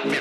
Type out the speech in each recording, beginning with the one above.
We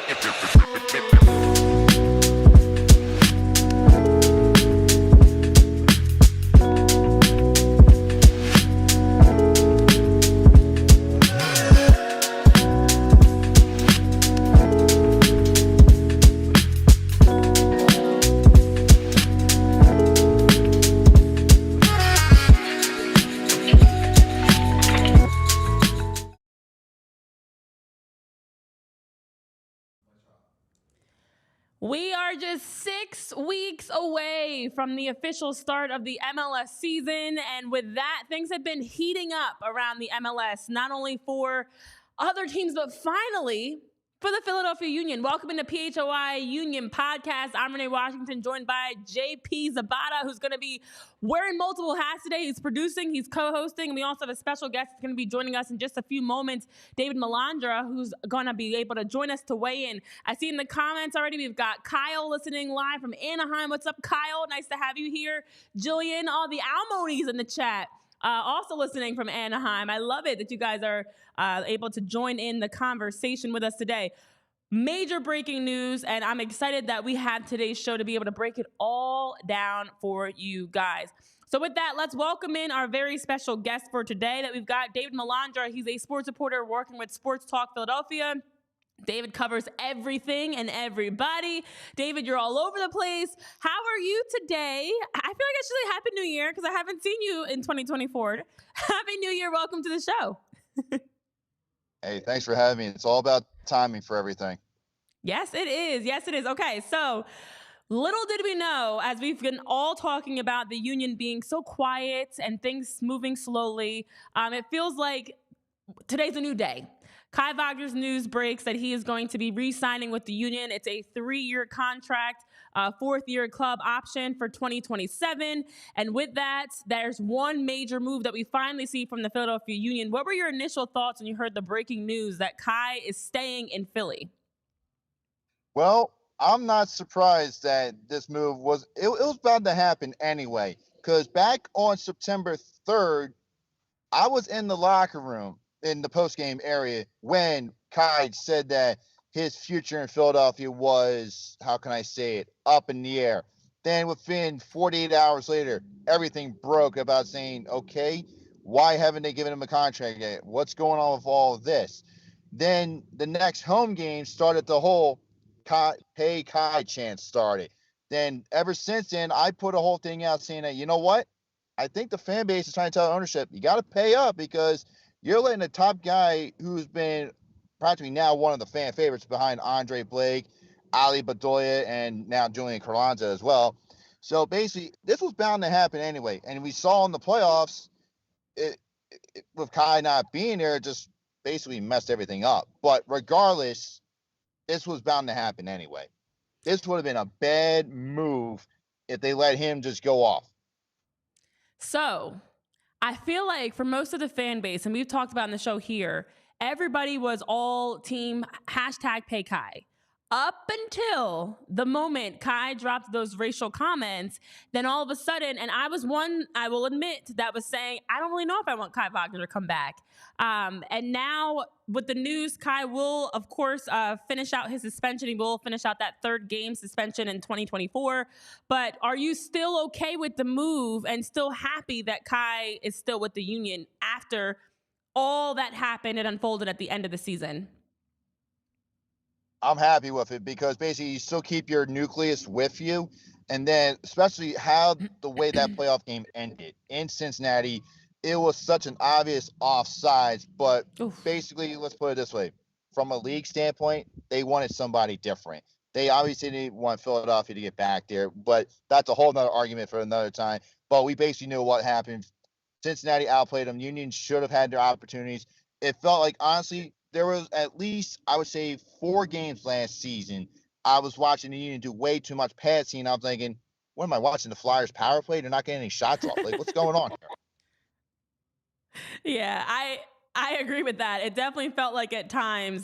are just 6 weeks away from the official start of the MLS season. And with that, things have been heating up around the MLS, not only for other teams, but finally for the Philadelphia Union. Welcome to PHL Union Podcast. I'm Renee Washington, joined by JP Zapata, who's going to be wearing multiple hats today. He's producing, he's co-hosting, and we also have a special guest that's going to be joining us in just a few moments, David Malandra, who's going to be able to join us to weigh in. I see in the comments already, we've got Kyle listening live from Anaheim. What's up, Kyle? Nice to have you here. Julian, all the Almonies in the chat. Also listening from Anaheim. I love it that you guys are able to join in the conversation with us today. Major breaking news, and I'm excited that we have today's show to be able to break it all down for you guys. So with that, let's welcome in our very special guest for today that we've got, David Malandra. He's a sports reporter working with Sports Talk Philadelphia. David covers everything and everybody. David, you're all over the place. How are you today? I feel like I should say Happy New Year because I haven't seen you in 2024. Happy New Year. Welcome to the show. Hey, thanks for having me. It's all about timing for everything. Yes, it is. Yes, it is. Okay, so little did we know, as we've been all talking about the Union being so quiet and things moving slowly, it feels like today's a new day. Kai Wagner's news breaks that he is going to be re-signing with the Union. It's a 3-year contract, 4th-year club option for 2027. And with that, there's one major move that we finally see from the Philadelphia Union. What were your initial thoughts when you heard the breaking news that Kai is staying in Philly? Well, I'm not surprised that this move was bound to happen anyway, because back on September 3rd, I was in the locker room in the post-game area when Kai said that his future in Philadelphia was, how can I say it, up in the air. Then within 48 hours later, everything broke about saying, okay, why haven't they given him a contract yet? What's going on with all of this? Then the next home game started the whole pay Kai chant started. Then ever since then, I put a whole thing out saying that, you know what? I think the fan base is trying to tell ownership, you got to pay up because you're letting the top guy who's been practically now one of the fan favorites behind Andre Blake, Ali Babayya, and now Julian Carranza as well. So basically, this was bound to happen anyway. And we saw in the playoffs, with Kai not being there, it just basically messed everything up. But regardless, this was bound to happen anyway. This would have been a bad move if they let him just go off. So I feel like for most of the fan base, and we've talked about in the show here, everybody was all team #pay Kai. Up until the moment Kai dropped those racial comments, then all of a sudden, and I was one, I will admit, that was saying, I don't really know if I want Kai Wagner to come back. And now with the news, Kai will, of course, finish out his suspension. He will finish out that 3rd game suspension in 2024. But are you still okay with the move and still happy that Kai is still with the Union after all that happened and unfolded at the end of the season? I'm happy with it because basically you still keep your nucleus with you. And then especially how the way that playoff game ended in Cincinnati, it was such an obvious offsides. But basically, let's put it this way. From a league standpoint, they wanted somebody different. They obviously didn't want Philadelphia to get back there, but that's a whole nother argument for another time. But we basically knew what happened. Cincinnati outplayed them. Union should have had their opportunities. It felt like, honestly, there was at least, I would say, 4 games last season. I was watching the Union do way too much passing. I was thinking, what am I watching? The Flyers power play? They're not getting any shots off. Like, what's going on here? Yeah, I agree with that. It definitely felt like at times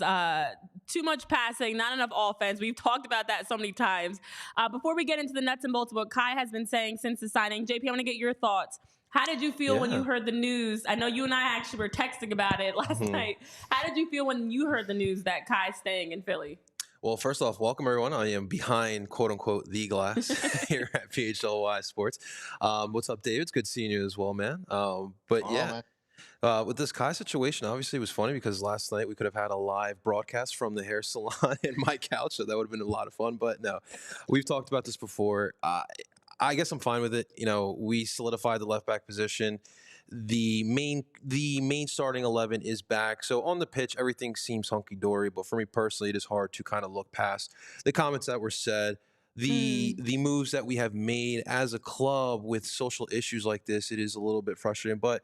too much passing, not enough offense. We've talked about that so many times. Before we get into the nuts and bolts of what Kai has been saying since the signing, JP, I want to get your thoughts. How did you feel when you heard the news? I know you and I actually were texting about it last night. How did you feel when you heard the news that Kai's staying in Philly? Well, first off, welcome everyone. I am behind quote unquote the glass here at PHL Sports. What's up, David? It's good seeing you as well, man. Man. With this Kai situation, obviously it was funny because last night we could have had a live broadcast from the hair salon in my couch, so that would have been a lot of fun. But no, we've talked about this before. I guess I'm fine with it. You know, we solidified the left back position. The main starting 11 is back. So on the pitch, everything seems hunky-dory. But for me personally, it is hard to kind of look past the comments that were said, the moves that we have made as a club with social issues like this. It is a little bit frustrating. But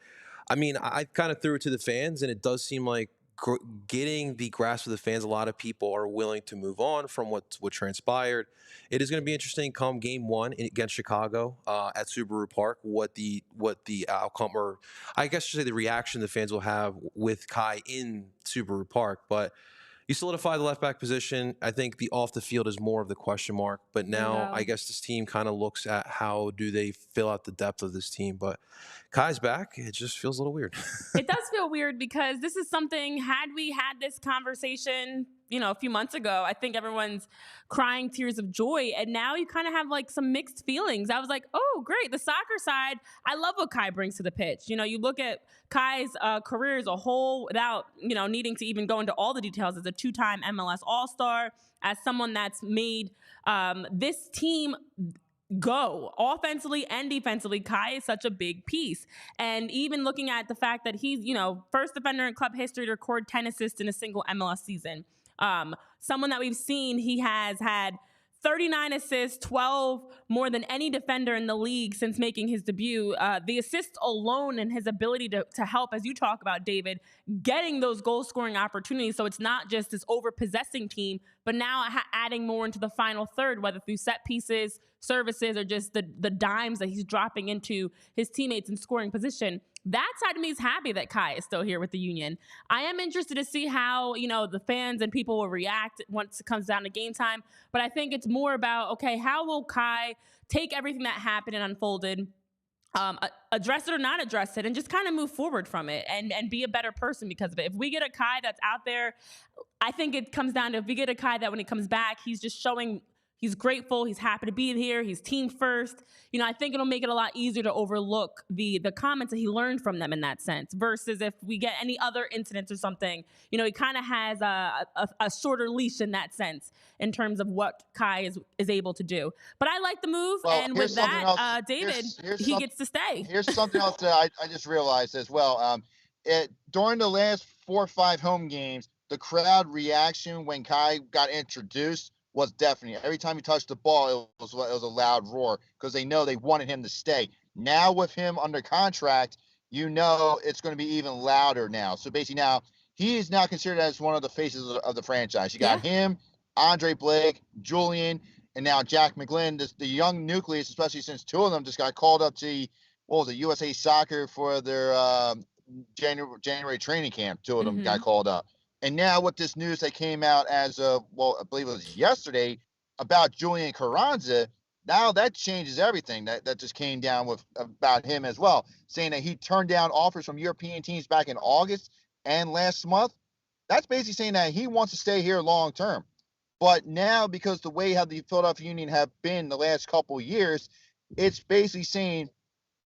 I mean, I kind of threw it to the fans, and it does seem like getting the grasp of the fans. A lot of people are willing to move on from what transpired. It is going to be interesting come game one against Chicago at Subaru Park, what the outcome, or I guess I should say the reaction the fans will have with Kai in Subaru Park. But you solidify the left back position. I think the off the field is more of the question mark. But now I guess this team kind of looks at how do they fill out the depth of this team. But Kai's back. It just feels a little weird. It does feel weird because this is something, had we had this conversation, you know, a few months ago, I think everyone's crying tears of joy. And now you kind of have like some mixed feelings. I was like, oh, great. The soccer side, I love what Kai brings to the pitch. You know, you look at Kai's career as a whole without, you know, needing to even go into all the details as a two-time MLS All-Star, as someone that's made this team go offensively and defensively. Kai is such a big piece. And even looking at the fact that he's, you know, first defender in club history to record 10 assists in a single MLS season. Someone that we've seen, he has had 39 assists, 12 more than any defender in the league since making his debut. The assists alone and his ability to help, as you talk about, David, getting those goal-scoring opportunities. So it's not just this over-possessing team, but now adding more into the final third, whether through set pieces, services, or just the dimes that he's dropping into his teammates in scoring position. That side of me is happy that Kai is still here with the Union. I am interested to see how, you know, the fans and people will react once it comes down to game time. But I think it's more about, okay, how will Kai take everything that happened and unfolded, address it or not address it, and just kind of move forward from it and be a better person because of it. If we get a Kai that's out there, I think it comes down to, if we get a Kai that when he comes back, he's just showing he's grateful, he's happy to be here, he's team first. You know, I think it'll make it a lot easier to overlook the comments that he learned from them in that sense, versus if we get any other incidents or something, you know, he kind of has a shorter leash in that sense in terms of what Kai is able to do. But I like the move, and with that, David, he gets to stay. Here's something else that I just realized as well. During the last 4 or 5 home games, the crowd reaction when Kai got introduced was definitely, every time he touched the ball, it was a loud roar because they know they wanted him to stay. Now with him under contract, you know it's going to be even louder now. So basically now he is now considered as one of the faces of the franchise. You got him, Andre Blake, Julian, and now Jack McGlynn, the young nucleus, especially since 2 of them just got called up to, USA Soccer for their January training camp. 2 of them got called up. And now with this news that came out as I believe it was yesterday about Julian Carranza, now that changes everything. That just came down with about him as well, saying that he turned down offers from European teams back in August and last month. That's basically saying that he wants to stay here long term. But now, because the way how the Philadelphia Union have been the last couple of years, it's basically saying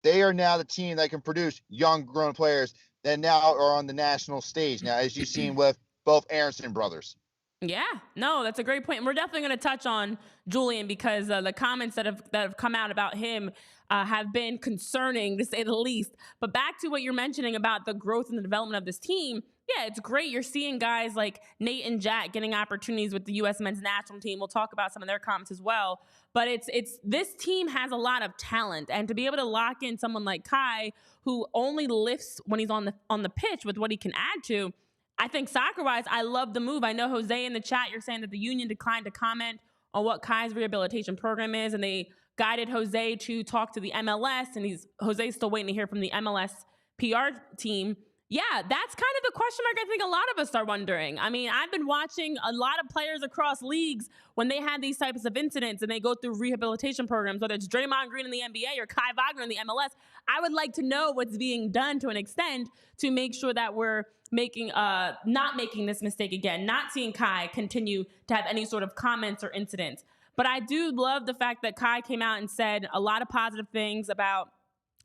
they are now the team that can produce young grown players that now are on the national stage. Now, as you've seen with both Aronson brothers. Yeah, no, that's a great point. And we're definitely going to touch on Julian because the comments that have come out about him have been concerning, to say the least. But back to what you're mentioning about the growth and the development of this team. Yeah, it's great. You're seeing guys like Nate and Jack getting opportunities with the U.S. men's national team. We'll talk about some of their comments as well. But it's this team has a lot of talent, and to be able to lock in someone like Kai, who only lifts when he's on the pitch with what he can add to, I think soccer-wise, I love the move. I know, Jose, in the chat, you're saying that the Union declined to comment on what Kai's rehabilitation program is, and they guided Jose to talk to the MLS, and Jose's still waiting to hear from the MLS PR team. Yeah, that's kind of the question mark I think a lot of us are wondering. I mean, I've been watching a lot of players across leagues when they had these types of incidents and they go through rehabilitation programs, whether it's Draymond Green in the NBA or Kai Wagner in the MLS. I would like to know what's being done to an extent to make sure that we're making not making this mistake again, not seeing Kai continue to have any sort of comments or incidents. But I do love the fact that Kai came out and said a lot of positive things about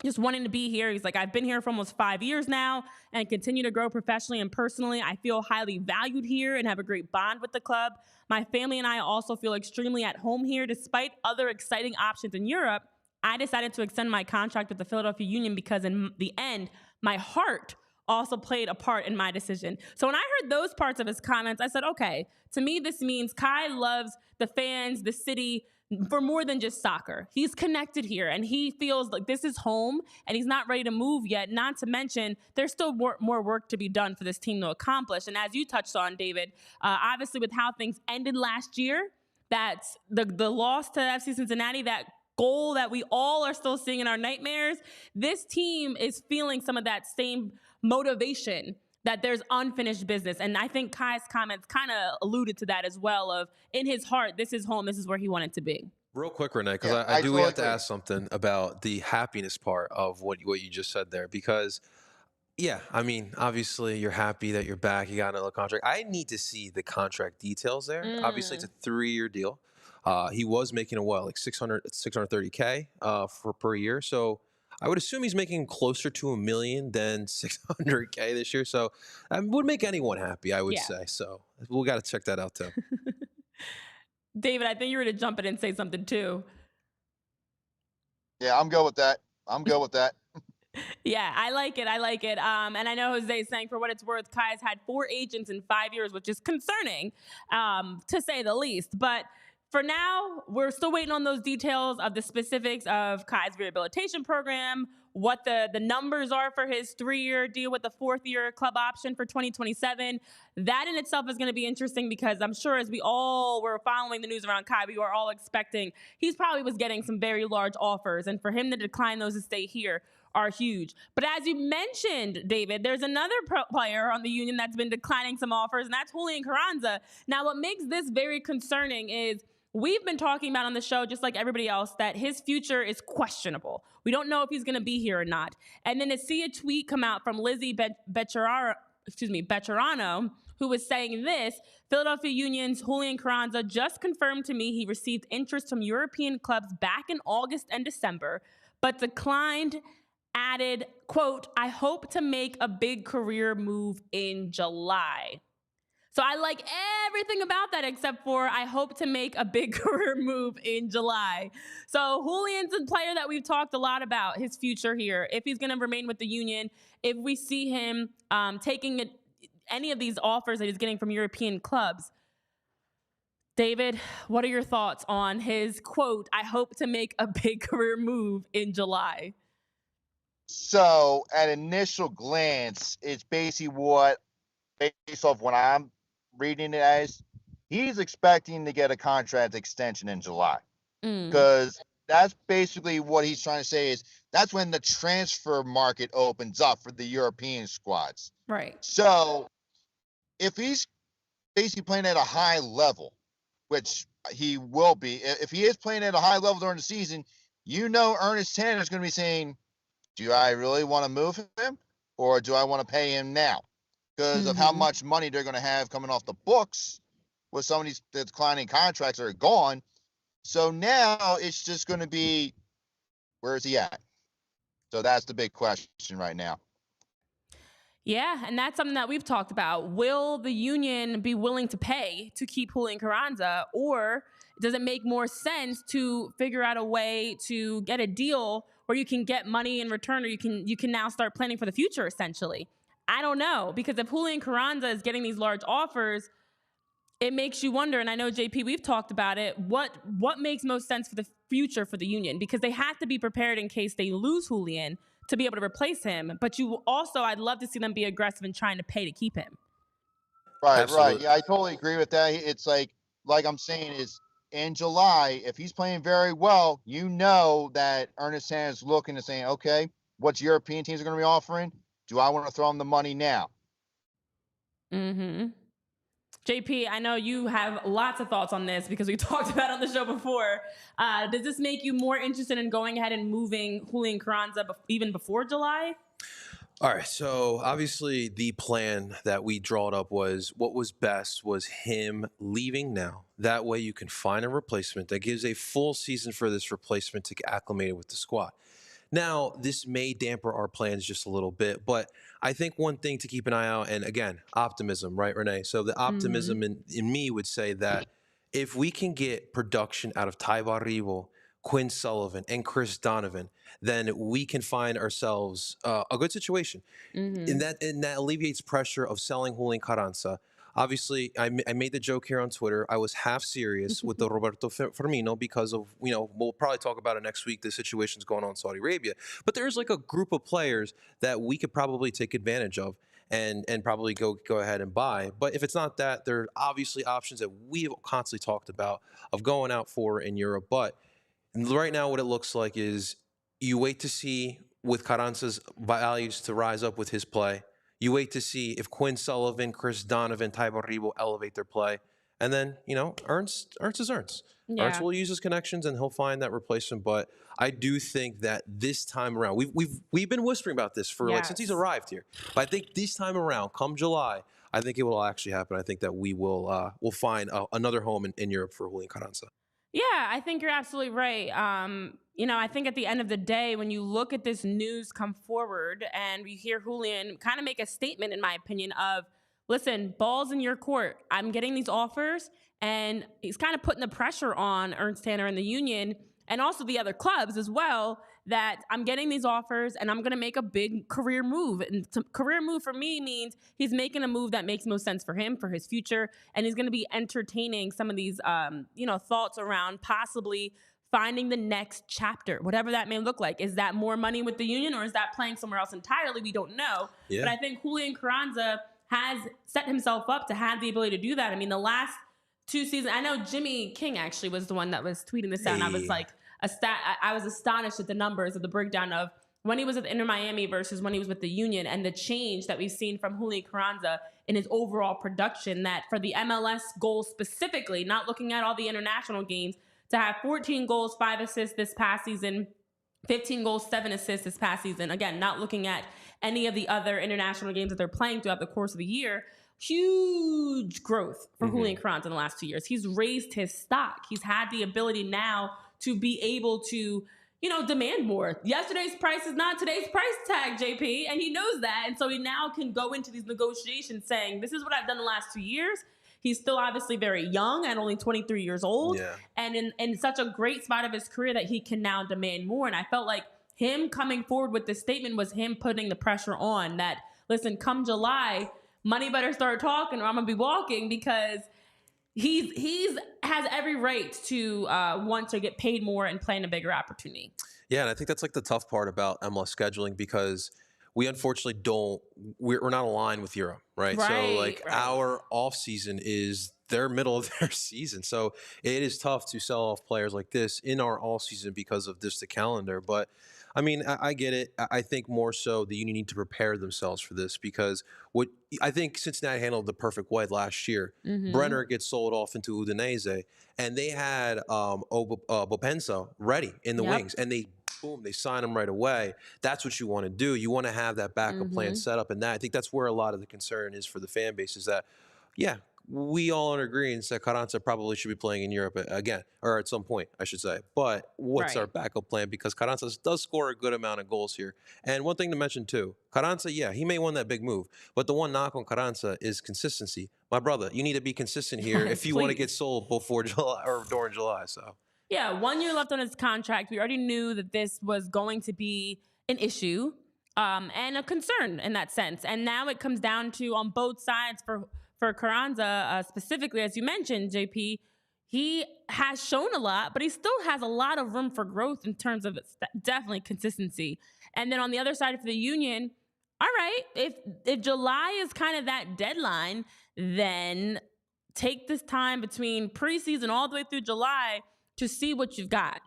just wanting to be here. He's like, I've been here for almost 5 years now and continue to grow professionally and personally. I feel highly valued here and have a great bond with the club. My family and I also feel extremely at home here. Despite other exciting options in Europe, I decided to extend my contract with the Philadelphia Union because in the end, my heart also played a part in my decision. So when I heard those parts of his comments, I said, okay, to me, this means Kai loves the fans, the city, for more than just soccer. He's connected here and he feels like this is home and he's not ready to move yet. Not to mention, there's still more work to be done for this team to accomplish. And as you touched on, David, obviously with how things ended last year, that's the loss to FC Cincinnati, that goal that we all are still seeing in our nightmares. This team is feeling some of that same motivation that there's unfinished business. And I think Kai's comments kind of alluded to that as well of, in his heart, this is home, this is where he wanted to be. Real quick, Renee, because Yeah, I do totally have to agree. ask something about the happiness part of what you just said there. Because, yeah, I mean, obviously you're happy that you're back, you got another contract. I need to see the contract details there. Obviously, it's a 3-year deal. He was making like 630K for per year. So I would assume he's making closer to $1 million than 600K this year. So that would make anyone happy, I would Yeah. say. So we got to check that out too. David, I think you were to jump in and say something too. Yeah, I'm good with that. I'm good with that. Yeah, I like it. I like it. And I know Jose is saying, for what it's worth, Kai's had 4 agents in 5 years, which is concerning, to say the least. But for now, we're still waiting on those details of the specifics of Kai's rehabilitation program, what the numbers are for his 3-year deal with the 4th-year club option for 2027. That in itself is going to be interesting because I'm sure as we all were following the news around Kai, we were all expecting he's probably was getting some very large offers. And for him to decline those to stay here are huge. But as you mentioned, David, there's another player on the Union that's been declining some offers, and that's Julian Carranza. Now, what makes this very concerning is we've been talking about on the show, just like everybody else, that his future is questionable. We don't know if he's going to be here or not. And then to see a tweet come out from Lizzie Becherano, who was saying this: Philadelphia Union's Julian Carranza just confirmed to me he received interest from European clubs back in August and December, but declined. Added, quote, I hope to make a big career move in July. So I like everything about that except for I hope to make a big career move in July. So Julian's a player that we've talked a lot about, his future here, if he's going to remain with the Union, if we see him taking any of these offers that he's getting from European clubs. David, what are your thoughts on his, quote, I hope to make a big career move in July? So at initial glance, it's basically based off what I'm reading it as, he's expecting to get a contract extension in July. Because that's basically what he's trying to say is that's when the transfer market opens up for the European squads. Right. So if he's basically playing at a high level, which he will be, if he is playing at a high level during the season, Ernest Tanner is going to be saying, do I really want to move him or do I want to pay him now? Because of how much money they're going to have coming off the books with some of these declining contracts that are gone. So now it's just going to be, where is he at? So that's the big question right now. Yeah, and that's something that we've talked about. Will the Union be willing to pay to keep Julian Carranza, or does it make more sense to figure out a way to get a deal where you can get money in return, or you can now start planning for the future, essentially? I don't know, because if Julian Carranza is getting these large offers, it makes you wonder, and I know, JP, we've talked about it, what makes most sense for the future for the Union? Because they have to be prepared in case they lose Julian to be able to replace him. But I'd love to see them be aggressive in trying to pay to keep him. Right, Absolutely. right. Yeah, I totally agree with that. It's like I'm saying is, in July, if he's playing very well, that Ernest Tanner is looking and saying, okay, what European teams are going to be offering? Do I want to throw him the money now? Mm-hmm. JP, I know you have lots of thoughts on this because we talked about it on the show before. Does this make you more interested in going ahead and moving Julian Carranza even before July? All right, so obviously the plan that we drawed up was what was best was him leaving now. That way you can find a replacement that gives a full season for this replacement to get acclimated with the squad. Now, this may damper our plans just a little bit, but I think one thing to keep an eye out, and again, optimism, right, Renee? So the optimism in me would say that if we can get production out of Ty Barribo, Quinn Sullivan, and Chris Donovan, then we can find ourselves a good situation. And that alleviates pressure of selling Julian Carranza. Obviously, I made the joke here on Twitter. I was half serious with the Roberto Firmino because of, we'll probably talk about it next week, the situations going on in Saudi Arabia. But there's like a group of players that we could probably take advantage of and probably go ahead and buy. But if it's not that, there are obviously options that we've constantly talked about of going out for in Europe. But right now what it looks like is you wait to see with Carranza's values to rise up with his play. You wait to see if Quinn Sullivan, Chris Donovan, Ty Barribo elevate their play. And then, Ernst is Ernst. Yeah. Ernst will use his connections and he'll find that replacement. But I do think that this time around, we've been whispering about this for since he's arrived here. But I think this time around, come July, I think it will actually happen. I think that we will find another home in Europe for Julian Carranza. Yeah, I think you're absolutely right. I think at the end of the day, when you look at this news come forward and we hear Julian kind of make a statement, in my opinion, of, listen, ball's in your court. I'm getting these offers, and he's kind of putting the pressure on Ernst Tanner and the union and also the other clubs as well, that I'm getting these offers and I'm going to make a big career move. And career move for me means he's making a move that makes most sense for him, for his future. And he's going to be entertaining some of these, thoughts around possibly finding the next chapter, whatever that may look like. Is that more money with the union, or is that playing somewhere else entirely? We don't know. Yeah. But I think Julian Carranza has set himself up to have the ability to do that. I mean, the last 2 seasons, I know Jimmy King actually was the one that was tweeting this out, and I was like, I was astonished at the numbers of the breakdown of when he was at Inter Miami versus when he was with the Union, and the change that we've seen from Julian Carranza in his overall production, that for the MLS goals specifically, not looking at all the international games, to have 14 goals, 5 assists this past season, 15 goals, 7 assists this past season. Again, not looking at any of the other international games that they're playing throughout the course of the year. Huge growth for Julian Carranza in the last 2 years. He's raised his stock. He's had the ability now to be able to, demand more. Yesterday's price is not today's price tag, JP, and he knows that. And so he now can go into these negotiations saying, this is what I've done the last 2 years. He's still obviously very young at only 23 years old, and in such a great spot of his career that he can now demand more. And I felt like him coming forward with this statement was him putting the pressure on that, listen, come July, money better start talking or I'm going to be walking, because he's has every right to want to get paid more and play in a bigger opportunity. Yeah, and I think that's like the tough part about MLS scheduling, because we unfortunately we're not aligned with Europe, right? So our off season is their middle of their season. So it is tough to sell off players like this in our off season because of the calendar. But I mean, I get it. I think more so the union need to prepare themselves for this, because what I think Cincinnati handled the perfect way last year. Brenner gets sold off into Udinese, and they had Bopensa ready in the wings, and they sign him right away. That's what you want to do. You want to have that backup plan set up, and I think that's where a lot of the concern is for the fan base, is that, we all are agreeing that Carranza probably should be playing in Europe again, or at some point, I should say. But what's our backup plan? Because Carranza does score a good amount of goals here. And one thing to mention too, Carranza, he may want that big move, but the one knock on Carranza is consistency. My brother, you need to be consistent here if you want to get sold before July or during July. So. Yeah, 1 year left on his contract. We already knew that this was going to be an issue and a concern in that sense. And now it comes down to, on both sides, for Carranza, specifically, as you mentioned, JP, he has shown a lot, but he still has a lot of room for growth in terms of definitely consistency. And then on the other side for the union, all right, if July is kind of that deadline, then take this time between preseason all the way through July to see what you've got.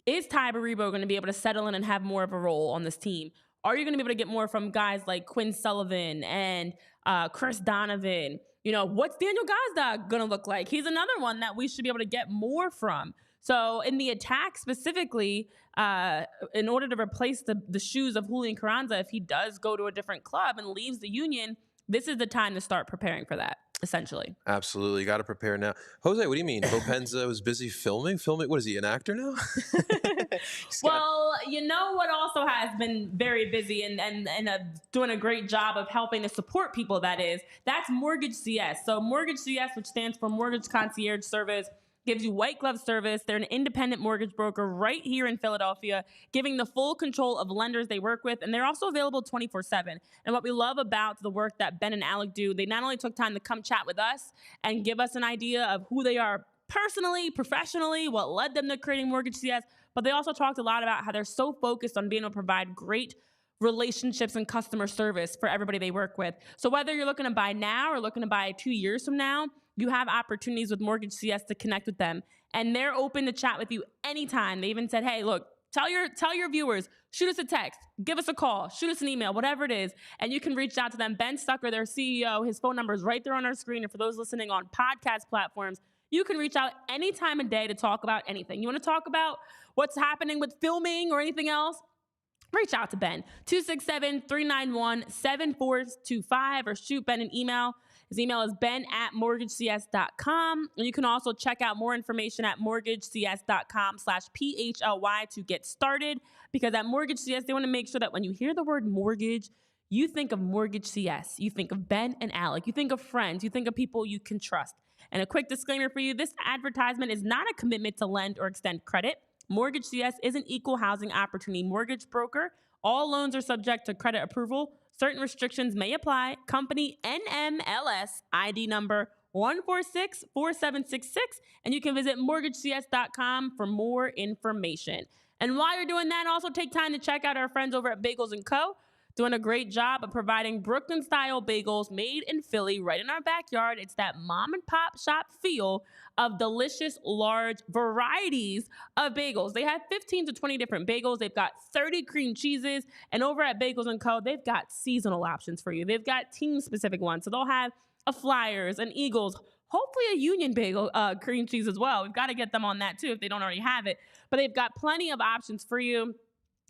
Is Ty Barribo going to be able to settle in and have more of a role on this team? Are you going to be able to get more from guys like Quinn Sullivan and Chris Donovan? You know, what's Daniel Gazdag going to look like? He's another one that we should be able to get more from. So in the attack specifically, in order to replace the shoes of Julian Carranza, if he does go to a different club and leaves the Union, this is the time to start preparing for that, essentially. Absolutely. Got to prepare now. Jose, what do you mean? Bopenza was busy filming? What is he, an actor now? Well, you know what also has been very busy and doing a great job of helping to support people, that's Mortgage CS. So Mortgage CS, which stands for Mortgage Concierge Service, gives you white glove service. They're an independent mortgage broker right here in Philadelphia, giving the full control of lenders they work with. And they're also available 24/7. And what we love about the work that Ben and Alec do, they not only took time to come chat with us and give us an idea of who they are personally, professionally, what led them to creating Mortgage CS, but they also talked a lot about how they're so focused on being able to provide great relationships and customer service for everybody they work with. So whether you're looking to buy now or looking to buy 2 years from now, you have opportunities with Mortgage CS to connect with them. And they're open to chat with you anytime. They even said, hey, look, tell your viewers, shoot us a text, give us a call, shoot us an email, whatever it is. And you can reach out to them. Ben Stucker, their CEO, his phone number is right there on our screen. And for those listening on podcast platforms, you can reach out any time of day to talk about anything. You want to talk about what's happening with filming or anything else? Reach out to Ben, 267-391-7425, or shoot Ben an email. His email is ben@mortgagecs.com. And you can also check out more information at mortgagecs.com/PHLY to get started, because at Mortgage CS, they want to make sure that when you hear the word mortgage, you think of Mortgage CS. You think of Ben and Alec. You think of friends. You think of people you can trust. And a quick disclaimer for you, this advertisement is not a commitment to lend or extend credit. Mortgage CS is an equal housing opportunity mortgage broker. All loans are subject to credit approval. Certain restrictions may apply. Company NMLS ID number 1464766. And you can visit mortgagecs.com for more information. And while you're doing that, also take time to check out our friends over at Bagels & Co., doing a great job of providing Brooklyn-style bagels made in Philly right in our backyard. It's that mom-and-pop shop feel of delicious, large varieties of bagels. They have 15 to 20 different bagels. They've got 30 cream cheeses. And over at Bagels & Co., they've got seasonal options for you. They've got team-specific ones. So they'll have a Flyers, an Eagles, hopefully a Union bagel cream cheese as well. We've got to get them on that, too, if they don't already have it. But they've got plenty of options for you.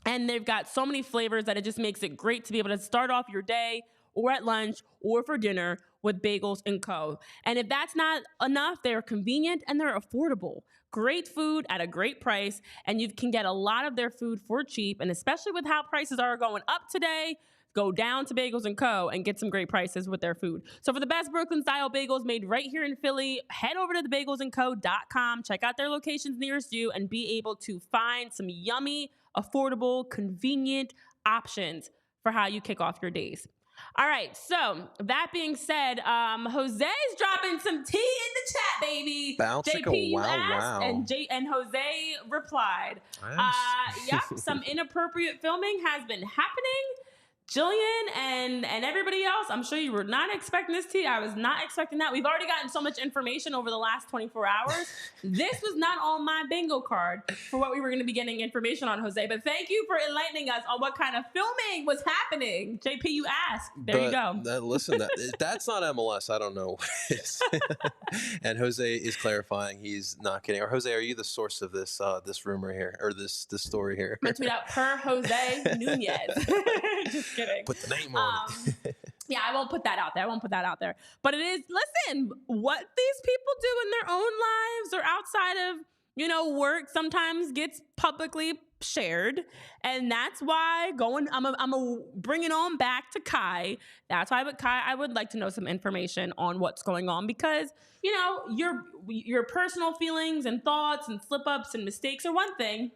And they've got so many flavors that it just makes it great to be able to start off your day or at lunch or for dinner with Bagels & Co. And if that's not enough, they're convenient and they're affordable. Great food at a great price, and you can get a lot of their food for cheap. And especially with how prices are going up today, go down to Bagels & Co. and get some great prices with their food. So for the best Brooklyn-style bagels made right here in Philly, head over to thebagelsandco.com, check out their locations nearest you, and be able to find some yummy, affordable, convenient options for how you kick off your days. All right, so that being said, Jose's dropping some tea in the chat, baby. JP, you asked, and Jose replied. Yep, some inappropriate filming has been happening. Jillian and everybody else, I'm sure you were not expecting this tea. I was not expecting that. We've already gotten so much information over the last 24 hours. This was not on my bingo card for what we were going to be getting information on, Jose. But thank you for enlightening us on what kind of filming was happening. JP, you asked. There you go. Listen, that's not MLS. I don't know what it is. And Jose is clarifying he's not kidding. Or Jose, are you the source of this this rumor here, or this story here? I'm going to tweet out per Jose Nunez. Just kidding. Put the name on it. Yeah, I won't put that out there. But it is, listen, what these people do in their own lives or outside of, work sometimes gets publicly shared. And that's why I'm a bring it on back to Kai. That's why, Kai, I would like to know some information on what's going on, because, your personal feelings and thoughts and slip ups and mistakes are one thing,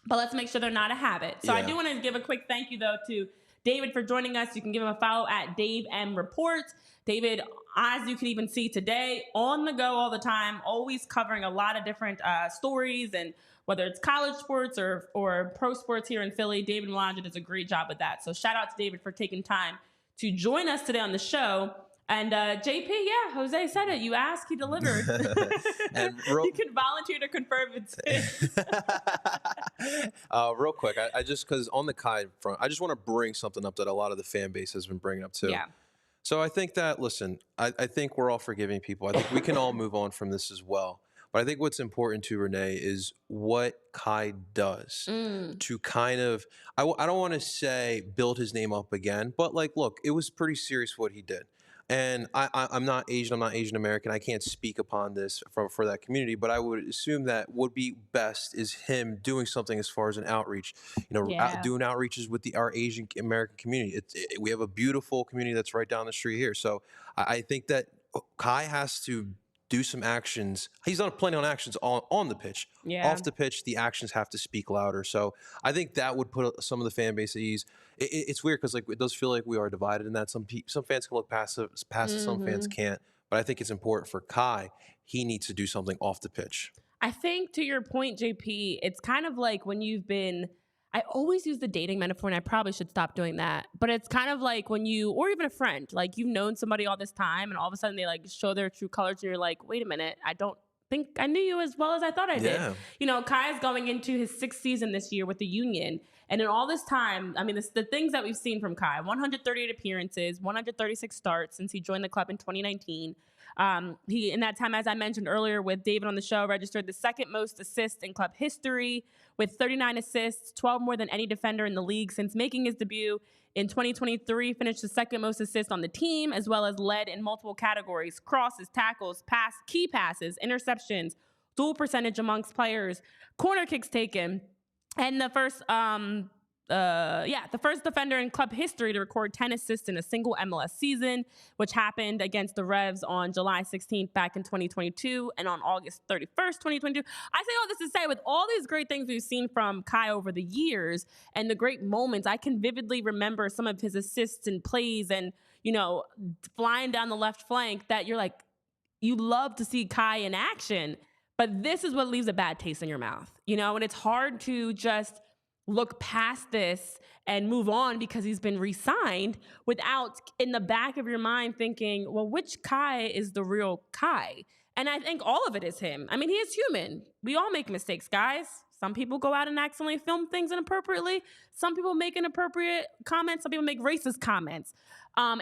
but let's make sure they're not a habit. So yeah. I do want to give a quick thank you, though, to David for joining us. You can give him a follow at Dave M Reports. David, as you can even see today, on the go all the time, always covering a lot of different stories, and whether it's college sports or pro sports here in Philly, David Malandra does a great job with that. So shout out to David for taking time to join us today on the show. And JP, yeah, Jose said it. You asked, he delivered. And you can volunteer to confirm it's his. Real quick, I just, because on the Kai front, I just want to bring something up that a lot of the fan base has been bringing up too. Yeah. So I think that, listen, I think we're all forgiving people. I think we can all move on from this as well. But I think what's important to Renee is what Kai does to kind of, I don't want to say build his name up again, but like, look, it was pretty serious what he did. And I'm not Asian, I'm not Asian American. I can't speak upon this for that community, but I would assume that would be best is him doing something as far as an outreach, doing outreaches with our Asian American community. We have a beautiful community that's right down the street here. So I think that Kai has to do some actions. He's not planning on actions on the pitch. Yeah. Off the pitch, the actions have to speak louder. So I think that would put some of the fan base at ease. It's weird because like it does feel like we are divided in that some fans can look past it, some fans can't. But I think it's important for Kai. He needs to do something off the pitch. I think to your point, JP, it's kind of like when you've been, I always use the dating metaphor and I probably should stop doing that. But it's kind of like when you, or even a friend, like you've known somebody all this time and all of a sudden they like show their true colors and you're like, wait a minute, I don't think I knew you as well as I thought I did. Kai is going into his 6th season this year with the Union. And in all this time, I mean, the things that we've seen from Kai, 138 appearances, 136 starts since he joined the club in 2019. He, in that time, as I mentioned earlier with David on the show, registered the 2nd most assists in club history with 39 assists, 12 more than any defender in the league since making his debut. In 2023, finished the 2nd most assists on the team, as well as led in multiple categories: crosses, tackles, key passes, interceptions, dual percentage amongst players, corner kicks taken, and the first defender in club history to record 10 assists in a single MLS season, which happened against the Revs on July 16th back in 2022 and on August 31st, 2022. I say all this to say, with all these great things we've seen from Kai over the years and the great moments, I can vividly remember some of his assists and plays and, flying down the left flank that you're like, you love to see Kai in action, but this is what leaves a bad taste in your mouth, and it's hard to just look past this and move on because he's been re-signed without in the back of your mind thinking, well, which Kai is the real Kai? And I think all of it is him. I mean, he is human. We all make mistakes, guys. Some people go out and accidentally film things inappropriately. Some people make inappropriate comments. Some people make racist comments.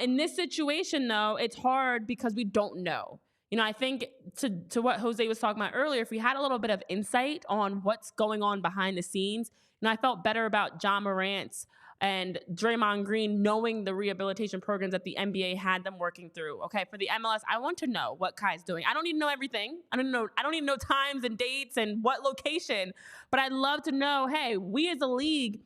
In this situation, though, it's hard because we don't know. I think to what Jose was talking about earlier, if we had a little bit of insight on what's going on behind the scenes, I felt better about John Morant's and Draymond Green knowing the rehabilitation programs that the NBA had them working through. Okay, for the MLS, I want to know what Kai's doing. I don't need to know everything. I don't need to know times and dates and what location, but I'd love to know, hey, we as a league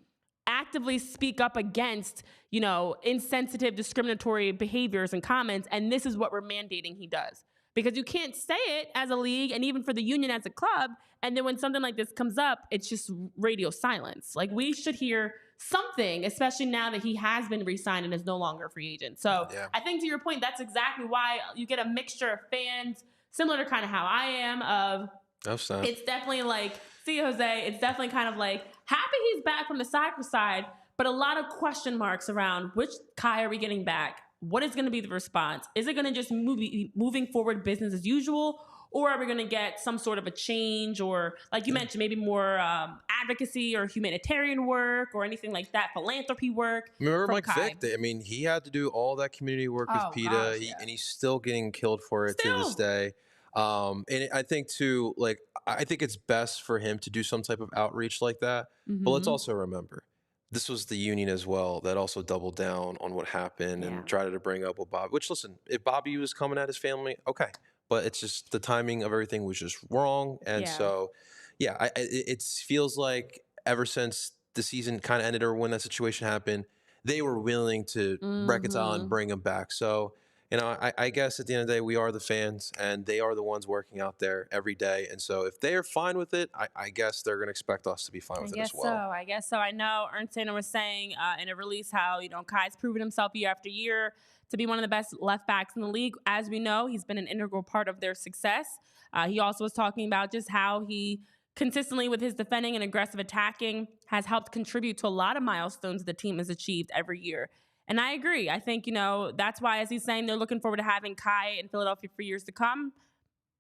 actively speak up against, insensitive, discriminatory behaviors and comments, and this is what we're mandating he does. Because you can't say it as a league and even for the Union as a club, and then when something like this comes up, it's just radio silence. Like, we should hear something, especially now that he has been re-signed and is no longer a free agent. So I think to your point, that's exactly why you get a mixture of fans, similar to kind of how I am, it's definitely like, see Jose, it's definitely kind of like, happy he's back from the soccer side, but a lot of question marks around which Kai are we getting back? What is going to be the response? Is it going to just moving forward business as usual? Or are we going to get some sort of a change or, like you mentioned, maybe more advocacy or humanitarian work or anything like that, philanthropy work? Remember Mike Vick? I mean, he had to do all that community work with PETA, and he's still getting killed for it to this day. And I think, too, like, I think it's best for him to do some type of outreach like that. But let's also remember, this was the Union as well that also doubled down on what happened and tried to bring up with Bob. Which, listen, if Bobby was coming at his family, okay. But it's just the timing of everything was just wrong. And so, it feels like ever since the season kind of ended or when that situation happened, they were willing to reconcile and bring him back. So, I guess at the end of the day, we are the fans, and they are the ones working out there every day. And so if they are fine with it, I guess they're going to expect us to be fine with it as well. I guess so. I know Ernst Tanner was saying in a release how, Kai's proven himself year after year to be one of the best left backs in the league. As we know, he's been an integral part of their success. He also was talking about just how he consistently, with his defending and aggressive attacking, has helped contribute to a lot of milestones the team has achieved every year. And I agree. I think, that's why, as he's saying, they're looking forward to having Kai in Philadelphia for years to come.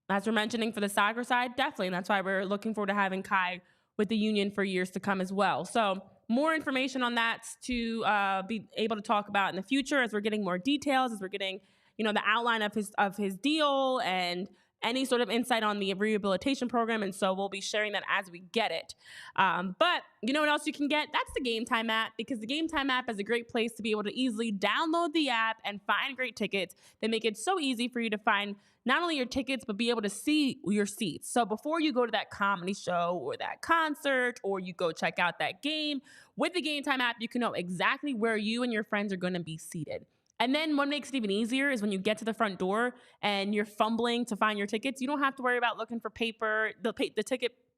As we're mentioning for the soccer side, definitely. And that's why we're looking forward to having Kai with the Union for years to come as well. So more information on that to be able to talk about in the future as we're getting more details, as we're getting, the outline of his deal and any sort of insight on the rehabilitation program. And so we'll be sharing that as we get it. But you know what else you can get? That's the Game Time app, because the Game Time app is a great place to be able to easily download the app and find great tickets. They make it so easy for you to find not only your tickets, but be able to see your seats. So before you go to that comedy show or that concert, or you go check out that game, with the Game Time app, you can know exactly where you and your friends are going to be seated. And then what makes it even easier is when you get to the front door and you're fumbling to find your tickets, you don't have to worry about looking for paper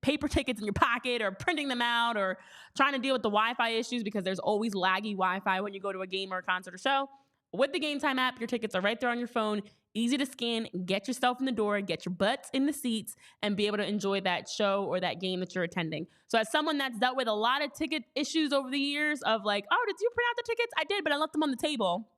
tickets in your pocket, or printing them out, or trying to deal with the Wi-Fi issues, because there's always laggy Wi-Fi when you go to a game or a concert or show. With the Game Time app, your tickets are right there on your phone, easy to scan, get yourself in the door, get your butts in the seats, and be able to enjoy that show or that game that you're attending. So as someone that's dealt with a lot of ticket issues over the years of like, oh, did you print out the tickets? I did, but I left them on the table.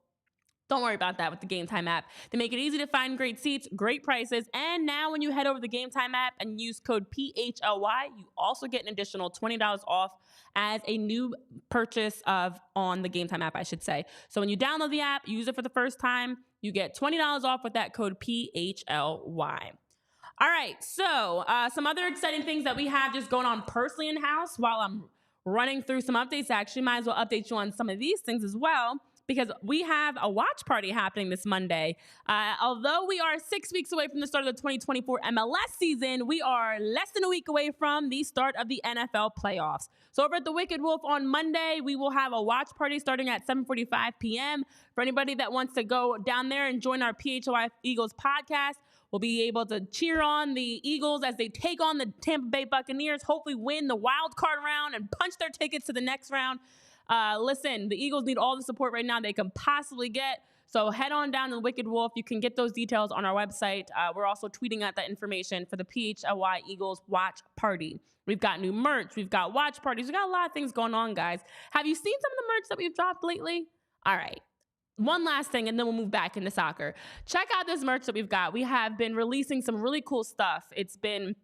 Don't worry about that with the Game Time app. They make it easy to find great seats, great prices, and now when you head over to the Game Time app and use code PHLY, you also get an additional $20 off as a new purchase on the Game Time app, I should say. So when you download the app, use it for the first time, you get $20 off with that code PHLY. All right, so some other exciting things that we have just going on personally in-house while I'm running through some updates. Actually, might as well update you on some of these things as well, because we have a watch party happening this Monday. Although we are 6 weeks away from the start of the 2024 MLS season, we are less than a week away from the start of the NFL playoffs. So over at the Wicked Wolf on Monday, we will have a watch party starting at 7:45 p.m. For anybody that wants to go down there and join our PHLY Eagles podcast, we'll be able to cheer on the Eagles as they take on the Tampa Bay Buccaneers, hopefully win the wild card round and punch their tickets to the next round. Listen, the Eagles need all the support right now they can possibly get. So head on down to the Wicked Wolf. You can get those details on our website. We're also tweeting out that information for the PHLY Eagles Watch Party. We've got new merch. We've got watch parties. We've got a lot of things going on, guys. Have you seen some of the merch that we've dropped lately? All right. One last thing, and then we'll move back into soccer. Check out this merch that we've got. We have been releasing some really cool stuff. It's been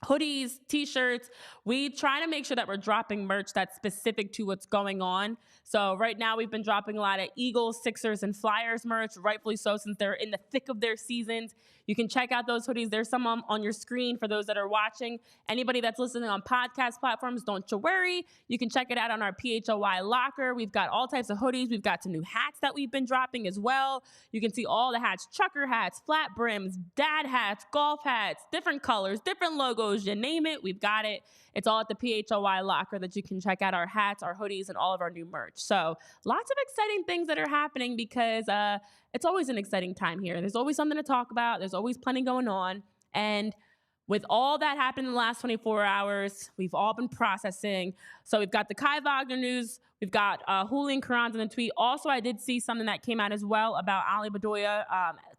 hoodies, t-shirts. We try to make sure that we're dropping merch that's specific to what's going on. So right now we've been dropping a lot of Eagles, Sixers, and Flyers merch, rightfully so, since they're in the thick of their seasons. You can check out those hoodies. There's some on your screen for those that are watching. Anybody that's listening on podcast platforms, don't you worry. You can check it out on our PHLY locker. We've got all types of hoodies. We've got some new hats that we've been dropping as well. You can see all the hats, trucker hats, flat brims, dad hats, golf hats, different colors, different logos, you name it, we've got it. It's all at the PHLY locker that you can check out our hats, our hoodies, and all of our new merch. So lots of exciting things that are happening, because it's always an exciting time here. There's always something to talk about. There's always plenty going on. And with all that happened in the last 24 hours, we've all been processing. So we've got the Kai Wagner news. We've got Julian Carranza in the tweet. Also, I did see something that came out as well about Ali Babayya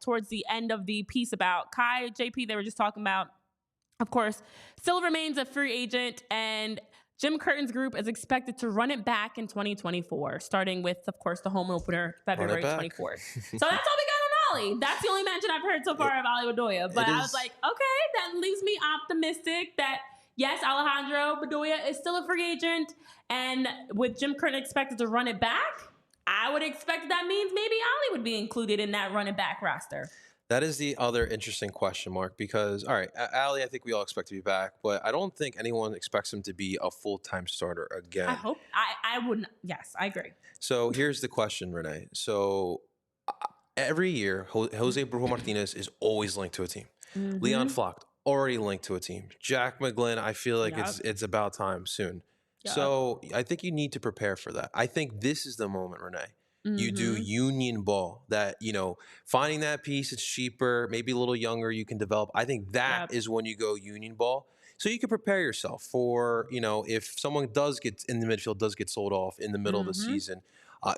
towards the end of the piece about Kai. JP, they were just talking about, of course, still remains a free agent, and Jim Curtin's group is expected to run it back in 2024, starting with, of course, the home opener February 24th. So that's all we got on Ali. That's the only mention I've heard so far of Ali Babayya. But I was like, okay, that leaves me optimistic that, yes, Alejandro Babayya is still a free agent, and with Jim Curtin expected to run it back, I would expect that means maybe Ali would be included in that run it back roster. That is the other interesting question mark, because, all right, Ali, I think we all expect to be back, but I don't think anyone expects him to be a full-time starter again. I hope. I wouldn't. Yes, I agree. So here's the question, Renee. So every year, Jose Brujo Martinez is always linked to a team. Mm-hmm. Leon Flocht, already linked to a team. Jack McGlynn, I feel like it's about time soon. Yep. So I think you need to prepare for that. I think this is the moment, Renee. You do union ball, that, finding that piece, it's cheaper, maybe a little younger, you can develop. I think that is when you go union ball. So you can prepare yourself for, if someone does get in the midfield, does get sold off in the middle of the season.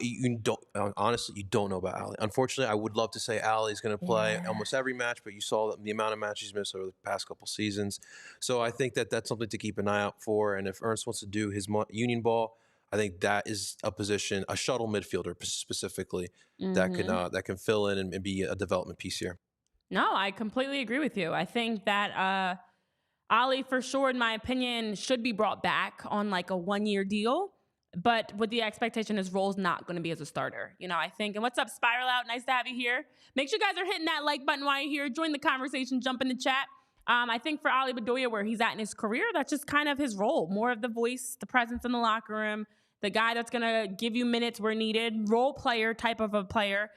You don't know about Ali. Unfortunately, I would love to say Ali is going to play almost every match, but you saw the amount of matches he's missed over the past couple seasons. So I think that that's something to keep an eye out for. And if Ernst wants to do his union ball, I think that is a position, a shuttle midfielder specifically, that can fill in and be a development piece here. No, I completely agree with you. I think that Ali, for sure, in my opinion, should be brought back on like a 1-year deal, but with the expectation his role's not going to be as a starter. You know, I think. And what's up, Spiral Out? Nice to have you here. Make sure you guys are hitting that like button while you're here. Join the conversation. Jump in the chat. I think for Ali Babayya, where he's at in his career, that's just kind of his role. More of the voice, the presence in the locker room, the guy that's going to give you minutes where needed, role player type of a player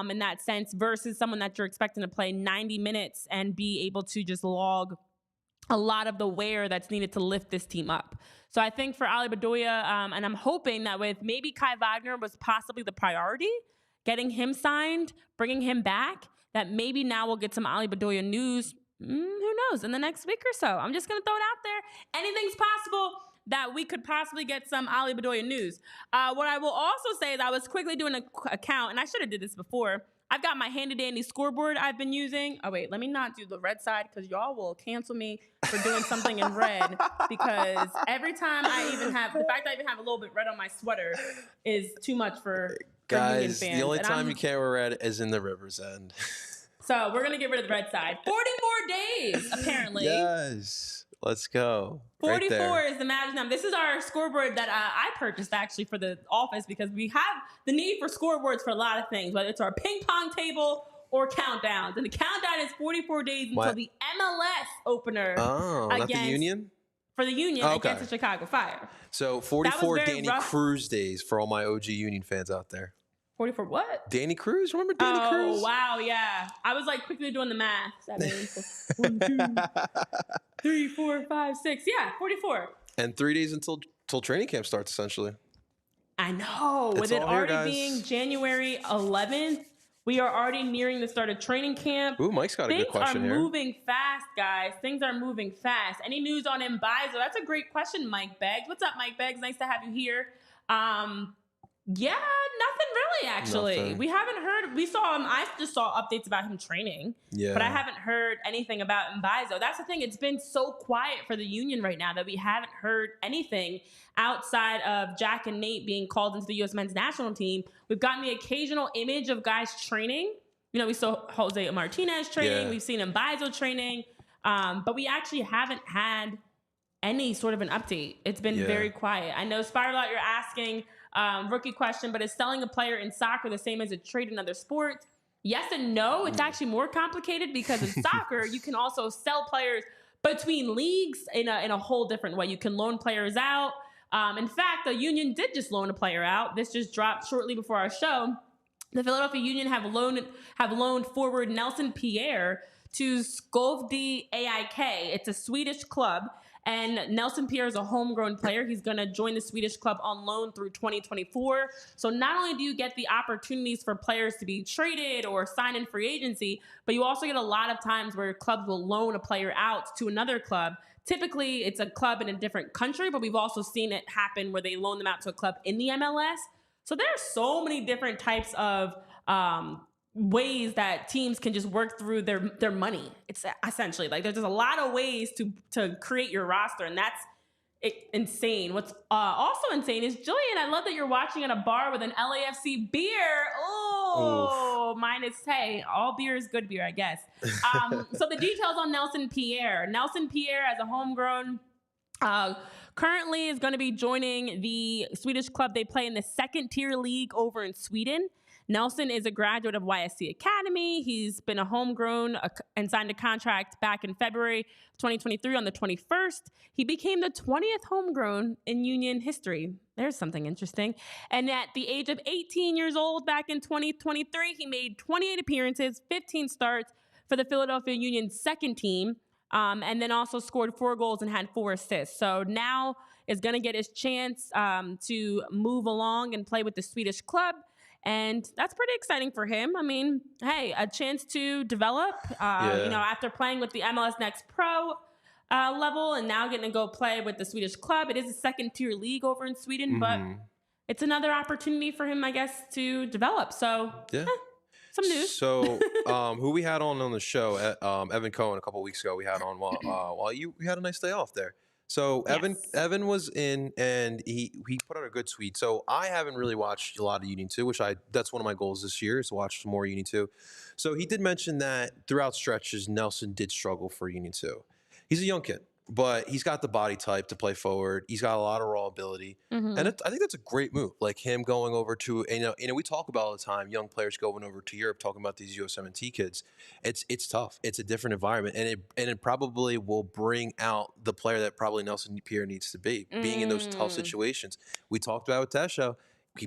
in that sense, versus someone that you're expecting to play 90 minutes and be able to just log a lot of the wear that's needed to lift this team up. So I think for Ali Babayya, and I'm hoping that with maybe Kai Wagner was possibly the priority, getting him signed, bringing him back, that maybe now we'll get some Ali Babayya news. Who knows, in the next week or so. I'm just going to throw it out there. Anything's possible that we could possibly get some Ali Babayya news. What I will also say is I was quickly doing an account, and I should have did this before. I've got my handy-dandy scoreboard I've been using. Oh, wait, let me not do the red side because y'all will cancel me for doing something in red, because every time I even have, the fact that I even have a little bit red on my sweater is too much for Union fans. Guys, the only time you can't wear red is in the River's End. So we're going to get rid of the red side. 44 days, apparently. Yes. Let's go. 44 right is the magic number. This is our scoreboard that I purchased actually for the office, because we have the need for scoreboards for a lot of things, whether it's our ping pong table or countdowns. And the countdown is 44 days until the MLS opener. Oh, not the Union? For the Union against the Chicago Fire. So 44 Danny Cruz days for all my OG Union fans out there. 44 what? Danny Cruz? Remember Danny Cruz? Oh, wow, yeah. I was like quickly doing the math. 1, 2, 3, 4, 5, 6. Yeah, 44. And 3 days until training camp starts, essentially. I know. It's with it all here, already guys. being January 11th, we are already nearing the start of training camp. Ooh, Mike's got a good question here. Things are moving fast, guys. Things are moving fast. Any news on Mbaizo? That's a great question, Mike Beggs. What's up, Mike Beggs? Nice to have you here. Yeah, nothing really, actually. Nothing. We haven't heard. We saw him. I just saw updates about him training. Yeah. But I haven't heard anything about Mbaizo. That's the thing. It's been so quiet for the Union right now that we haven't heard anything outside of Jack and Nate being called into the U.S. men's national team. We've gotten the occasional image of guys training. You know, we saw Jose Martinez training. Yeah. We've seen Mbaizo training. But we actually haven't had any sort of an update. It's been very quiet. I know, Spiral Out, you're asking rookie question, but is selling a player in soccer the same as a trade in other sports? Yes and no. It's actually more complicated because in soccer, you can also sell players between leagues in a whole different way. You can loan players out. In fact, the Union did just loan a player out. This just dropped shortly before our show. The Philadelphia Union have loaned forward Nelson Pierre to Skovde AIK. It's a Swedish club. And Nelson Pierre is a homegrown player. He's going to join the Swedish club on loan through 2024. So not only do you get the opportunities for players to be traded or sign in free agency, but you also get a lot of times where clubs will loan a player out to another club. Typically, it's a club in a different country, but we've also seen it happen where they loan them out to a club in the MLS. So there are so many different types of ways that teams can just work through their money. It's essentially like there's just a lot of ways to create your roster, and that's insane. What's also insane is, Julian, I love that you're watching at a bar with an LAFC beer. Oh, hey, all beer is good beer, I guess. So the details on Nelson Pierre. Nelson Pierre, as a homegrown, currently is going to be joining the Swedish club. They play in the second tier league over in Sweden. Nelson is a graduate of YSC Academy. He's been a homegrown and signed a contract back in February 2023 on the 21st. He became the 20th homegrown in Union history. There's something interesting. And at the age of 18 years old back in 2023, he made 28 appearances, 15 starts for the Philadelphia Union second team, and then also scored 4 goals and had 4 assists. So now is going to get his chance to move along and play with the Swedish club. And that's pretty exciting for him. I mean, hey, a chance to develop, after playing with the MLS Next Pro level and now getting to go play with the Swedish club. It is a second tier league over in Sweden, but it's another opportunity for him, I guess, to develop. So, some news. So, who we had on the show, Evan Cohen, a couple weeks ago, we had on while you had a nice day off there. So Yes. Evan was in, and he put out a good tweet. So I haven't really watched a lot of Union 2, which that's one of my goals this year is to watch some more Union 2. So he did mention that throughout stretches, Nelson did struggle for Union 2. He's a young kid, but he's got the body type to play forward. He's got a lot of raw ability. And I think that's a great move. Like him going over to, we talk about all the time, young players going over to Europe, talking about these USMNT kids. It's tough. It's a different environment, and it probably will bring out the player that probably Nelson Pierre needs to be, being in those tough situations. We talked about with Tesho,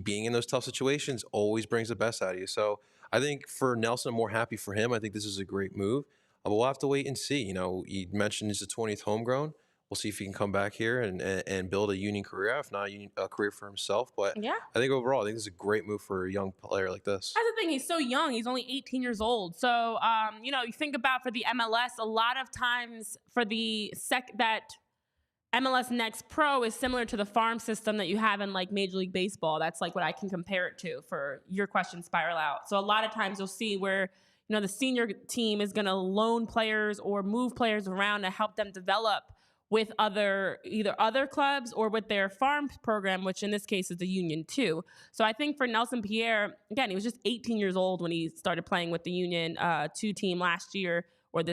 being in those tough situations always brings the best out of you. So I think for Nelson, I'm more happy for him. I think this is a great move. But we'll have to wait and see. You mentioned he's the 20th homegrown. We'll see if he can come back here and build a Union career, if not a career for himself. But Yeah. I think overall, I think this is a great move for a young player like this. That's the thing. He's so young. He's only 18 years old. So, you think about for the MLS, a lot of times for that MLS Next Pro is similar to the farm system that you have in like Major League Baseball. That's like what I can compare it to for your question, Spiral Out. So a lot of times you'll see where, the senior team is going to loan players or move players around to help them develop with either other clubs or with their farm program, which in this case is the Union 2. So I think for Nelson Pierre, again, he was just 18 years old when he started playing with the Union 2 team last year in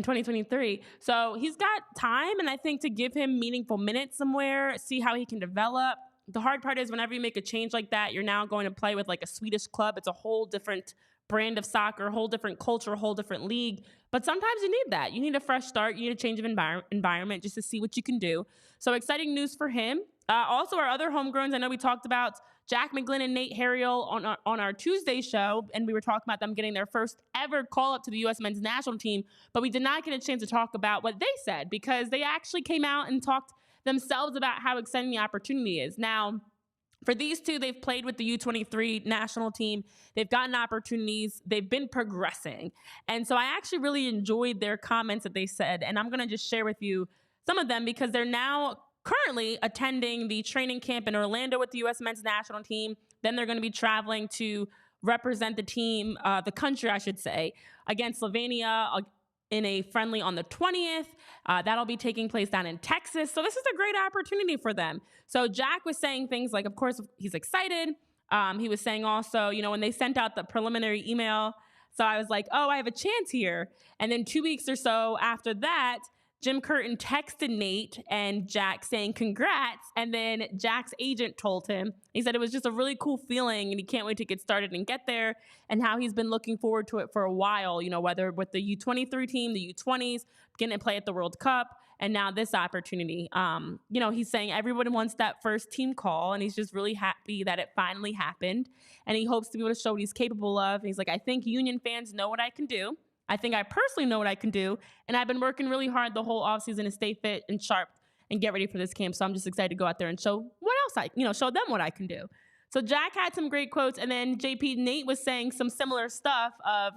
2023. So he's got time, and I think to give him meaningful minutes somewhere, see how he can develop. The hard part is whenever you make a change like that, you're now going to play with like a Swedish club. It's a whole different brand of soccer, whole different culture, whole different league. But sometimes you need that. You need a fresh start. You need a change of environment just to see what you can do. So exciting news for him. Also, our other homegrowns, I know we talked about Jack McGlynn and Nate Harriel on our Tuesday show, and we were talking about them getting their first ever call-up to the U.S. men's national team, but we did not get a chance to talk about what they said because they actually came out and talked themselves about how exciting the opportunity is. Now, for these two, they've played with the U23 national team. They've gotten opportunities. They've been progressing. And so I actually really enjoyed their comments that they said, and I'm going to just share with you some of them because they're now currently attending the training camp in Orlando with the U.S. men's national team. Then they're going to be traveling to represent the team, the country, I should say, against Slovenia in a friendly on the 20th. That'll be taking place down in Texas. So this is a great opportunity for them. So Jack was saying things like, of course, he's excited. He was saying also, when they sent out the preliminary email, so I was like, oh, I have a chance here. And then 2 weeks or so after that, Jim Curtin texted Nate and Jack saying congrats, and then Jack's agent told him, he said it was just a really cool feeling and he can't wait to get started and get there, and how he's been looking forward to it for a while, whether with the U23 team, the U20s, getting to play at the World Cup, and now this opportunity. He's saying everyone wants that first team call, and he's just really happy that it finally happened, and he hopes to be able to show what he's capable of. And he's like, I think Union fans know what I can do. I think I personally know what I can do, and I've been working really hard the whole offseason to stay fit and sharp and get ready for this camp. So I'm just excited to go out there and show what else show them what I can do. So Jack had some great quotes, and then Nate was saying some similar stuff of,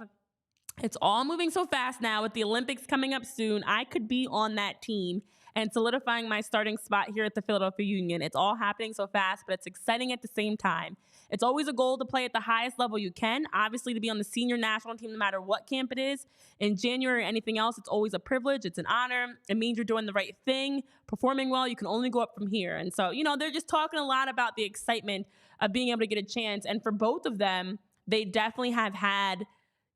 it's all moving so fast now with the Olympics coming up soon. I could be on that team and solidifying my starting spot here at the Philadelphia Union. It's all happening so fast, but it's exciting at the same time. It's always a goal to play at the highest level you can, obviously to be on the senior national team no matter what camp it is. In January or anything else, it's always a privilege. It's an honor. It means you're doing the right thing, performing well. You can only go up from here. And so, they're just talking a lot about the excitement of being able to get a chance. And for both of them, they definitely have had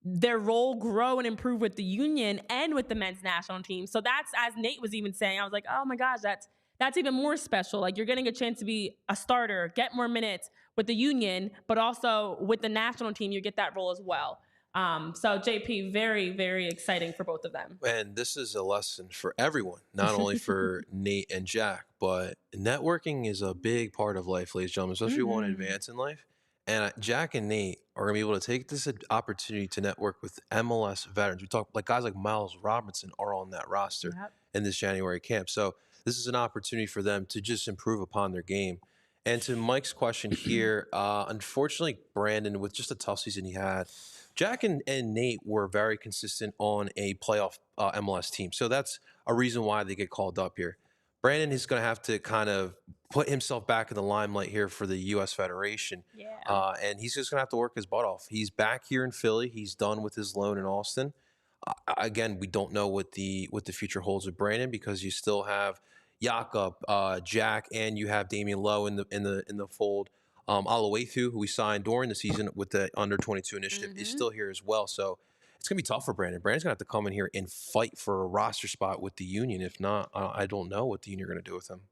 their role grow and improve with the Union and with the men's national team. So that's, as Nate was even saying, I was like, oh my gosh, that's even more special. Like, you're getting a chance to be a starter, get more minutes with the Union, but also with the national team, you get that role as well. So JP, very, very exciting for both of them. And this is a lesson for everyone, not only for Nate and Jack, but networking is a big part of life, ladies and gentlemen, especially if you want to advance in life. And Jack and Nate are going to be able to take this opportunity to network with MLS veterans. We talk like guys like Miles Robinson are on that roster in this January camp. So this is an opportunity for them to just improve upon their game. And to Mike's question here, unfortunately, Brandon, with just a tough season he had, Jack and Nate were very consistent on a playoff MLS team. So that's a reason why they get called up here. Brandon is going to have to kind of put himself back in the limelight here for the U.S. Federation. And he's just going to have to work his butt off. He's back here in Philly. He's done with his loan in Austin. Again, we don't know what the future holds with Brandon, because you still have Jakob, Jack, and you have Damian Lowe in the fold. Alawethu, who we signed during the season with the under 22 initiative, is still here as well. So it's gonna be tough for Brandon. Brandon's gonna have to come in here and fight for a roster spot with the Union. If not, I don't know what the Union are gonna do with him.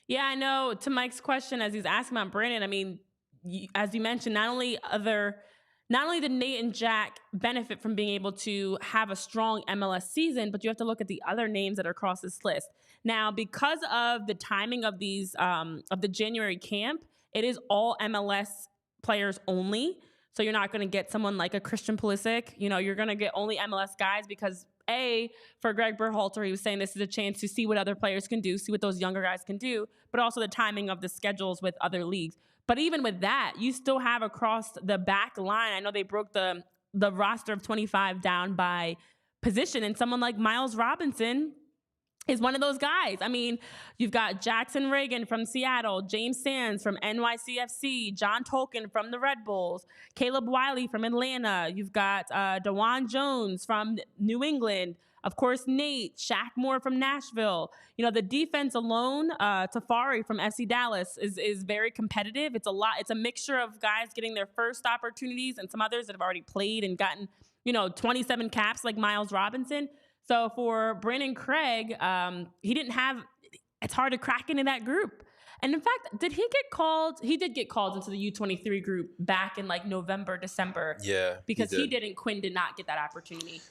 Yeah, I know. To Mike's question, as he's asking about Brandon, I mean, as you mentioned, not only did Nate and Jack benefit from being able to have a strong MLS season, but you have to look at the other names that are across this list. Now, because of the timing of these of the January camp, it is all MLS players only. So you're not going to get someone like a Christian Pulisic. You're going to get only MLS guys because for Greg Berhalter, he was saying this is a chance to see what other players can do, see what those younger guys can do, but also the timing of the schedules with other leagues. But even with that, you still have across the back line, I know they broke the roster of 25 down by position, and someone like Miles Robinson is one of those guys. I mean, you've got Jackson Reagan from Seattle, James Sands from NYCFC, John Tolkien from the Red Bulls, Caleb Wiley from Atlanta. You've got DeJuan Jones from New England. Of course, Nate, Shaq Moore from Nashville. The defense alone, Tafari from FC Dallas is very competitive. It's a lot. It's a mixture of guys getting their first opportunities and some others that have already played and gotten, 27 caps like Miles Robinson. So for Brandon Craig, it's hard to crack into that group. And in fact, did he get called? He did get called into the U23 group back in like November, December. Yeah. Because Quinn did not get that opportunity.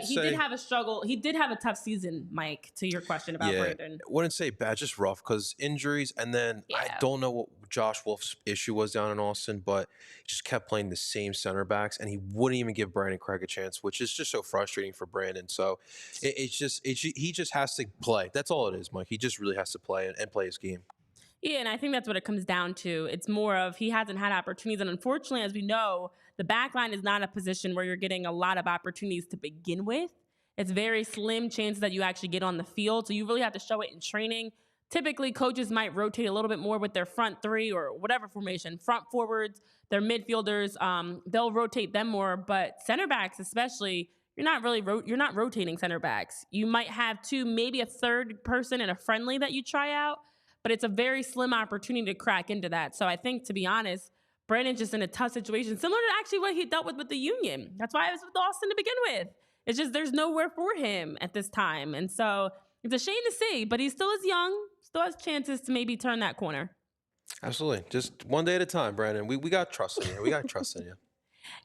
He did have a struggle. He did have a tough season, Mike, to your question about Brandon. I wouldn't say bad, just rough because injuries. And then I don't know what Josh Wolf's issue was down in Austin, but he just kept playing the same center backs and he wouldn't even give Brandon Craig a chance, which is just so frustrating for Brandon. So he just has to play. That's all it is, Mike. He just really has to play and play his game. Yeah, and I think that's what it comes down to. It's more of he hasn't had opportunities. And unfortunately, as we know, the back line is not a position where you're getting a lot of opportunities to begin with. It's very slim chances that you actually get on the field. So you really have to show it in training. Typically, coaches might rotate a little bit more with their front three or whatever formation, front forwards, their midfielders. They'll rotate them more. But center backs especially, you're not rotating center backs. You might have two, maybe a third person in a friendly that you try out. But it's a very slim opportunity to crack into that. So I think, to be honest, Brandon's just in a tough situation, similar to actually what he dealt with the Union. That's why I was with Austin to begin with. It's just there's nowhere for him at this time. And so it's a shame to see, but he still is young, still has chances to maybe turn that corner. Absolutely. Just one day at a time, Brandon. We got trust in you. We got trust in you.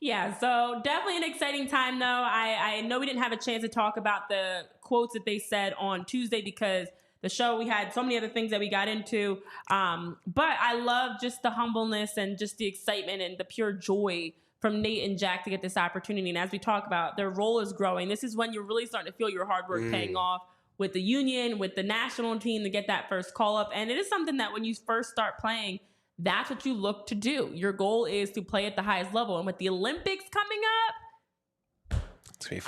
Yeah, so definitely an exciting time, though. I know we didn't have a chance to talk about the quotes that they said on Tuesday because the show, we had so many other things that we got into. But I love just the humbleness and just the excitement and the pure joy from Nate and Jack to get this opportunity. And as we talk about, their role is growing. This is when you're really starting to feel your hard work paying off with the Union, with the national team to get that first call up. And it is something that when you first start playing, that's what you look to do. Your goal is to play at the highest level. And with the Olympics coming up,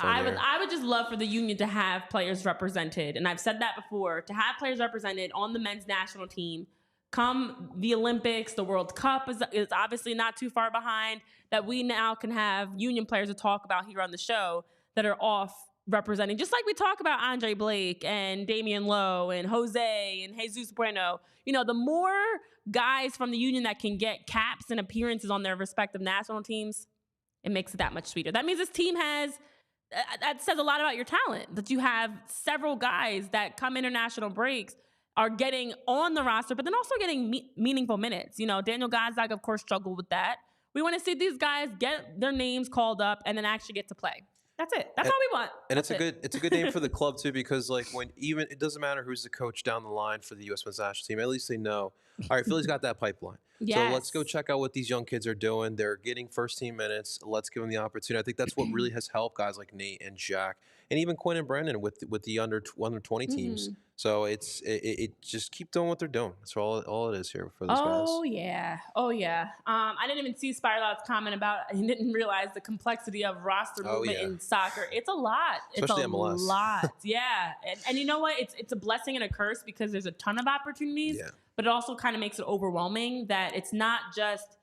I would just love for the Union to have players represented. And I've said that before, to have players represented on the men's national team come the Olympics. The World Cup is obviously not too far behind, that we now can have Union players to talk about here on the show that are off representing, just like we talk about Andre Blake and Damian Lowe and Jose and Jesus Bueno. The more guys from the Union that can get caps and appearances on their respective national teams, it makes it that much sweeter. That means this team that says a lot about your talent, that you have several guys that come international breaks are getting on the roster, but then also getting meaningful minutes. Daniel Gazdag, of course, struggled with that. We want to see these guys get their names called up and then actually get to play. That's it. That's all we want. And it's a good name for the club too, because it doesn't matter who's the coach down the line for the U.S. men's national team. At least they know, all right, Philly's got that pipeline. Yes. So let's go check out what these young kids are doing. They're getting first team minutes. Let's give them the opportunity. I think that's what really has helped guys like Nate and Jack and even Quinn and Brandon with the under 20 teams. So it just keep doing what they're doing. That's all it is here for those guys. Oh yeah. I didn't even see Spiralot's comment about. He didn't realize the complexity of roster movement in soccer. It's a lot. Especially it's a MLS. lot. Yeah, and you know what? It's a blessing and a curse because there's a ton of opportunities. Yeah. But it also kind of makes it overwhelming that it's not just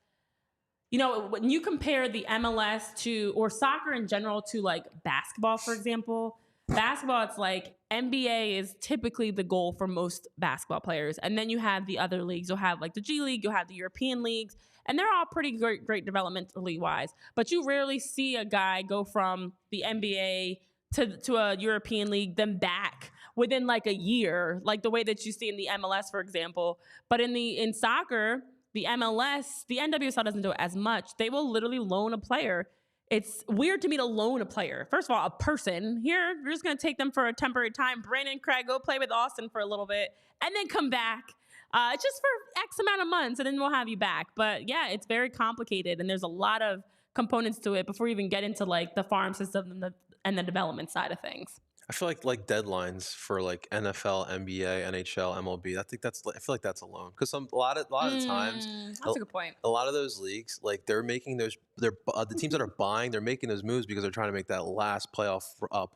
when you compare the MLS or soccer in general to like basketball, for example, basketball, it's like NBA is typically the goal for most basketball players. And then you have the other leagues. You'll have like the G League, you'll have the European leagues, and they're all pretty great developmentally wise. But you rarely see a guy go from the NBA to a European league, then back within like a year, like the way that you see in the MLS, for example. But in soccer, the MLS, the NWSL doesn't do it as much. They will literally loan a player. It's weird to me to loan a player. First of all, a person here, you're just going to take them for a temporary time. Brandon Craig, go play with Austin for a little bit and then come back just for X amount of months, and then we'll have you back. But yeah, it's very complicated, and there's a lot of components to it before you even get into like the farm system and the development side of things. I feel like deadlines for like NFL, NBA, NHL, MLB. I feel like that's alone because a lot of times that's a good point. A lot of those leagues, like they're making the teams that are buying, they're making those moves because they're trying to make that last playoff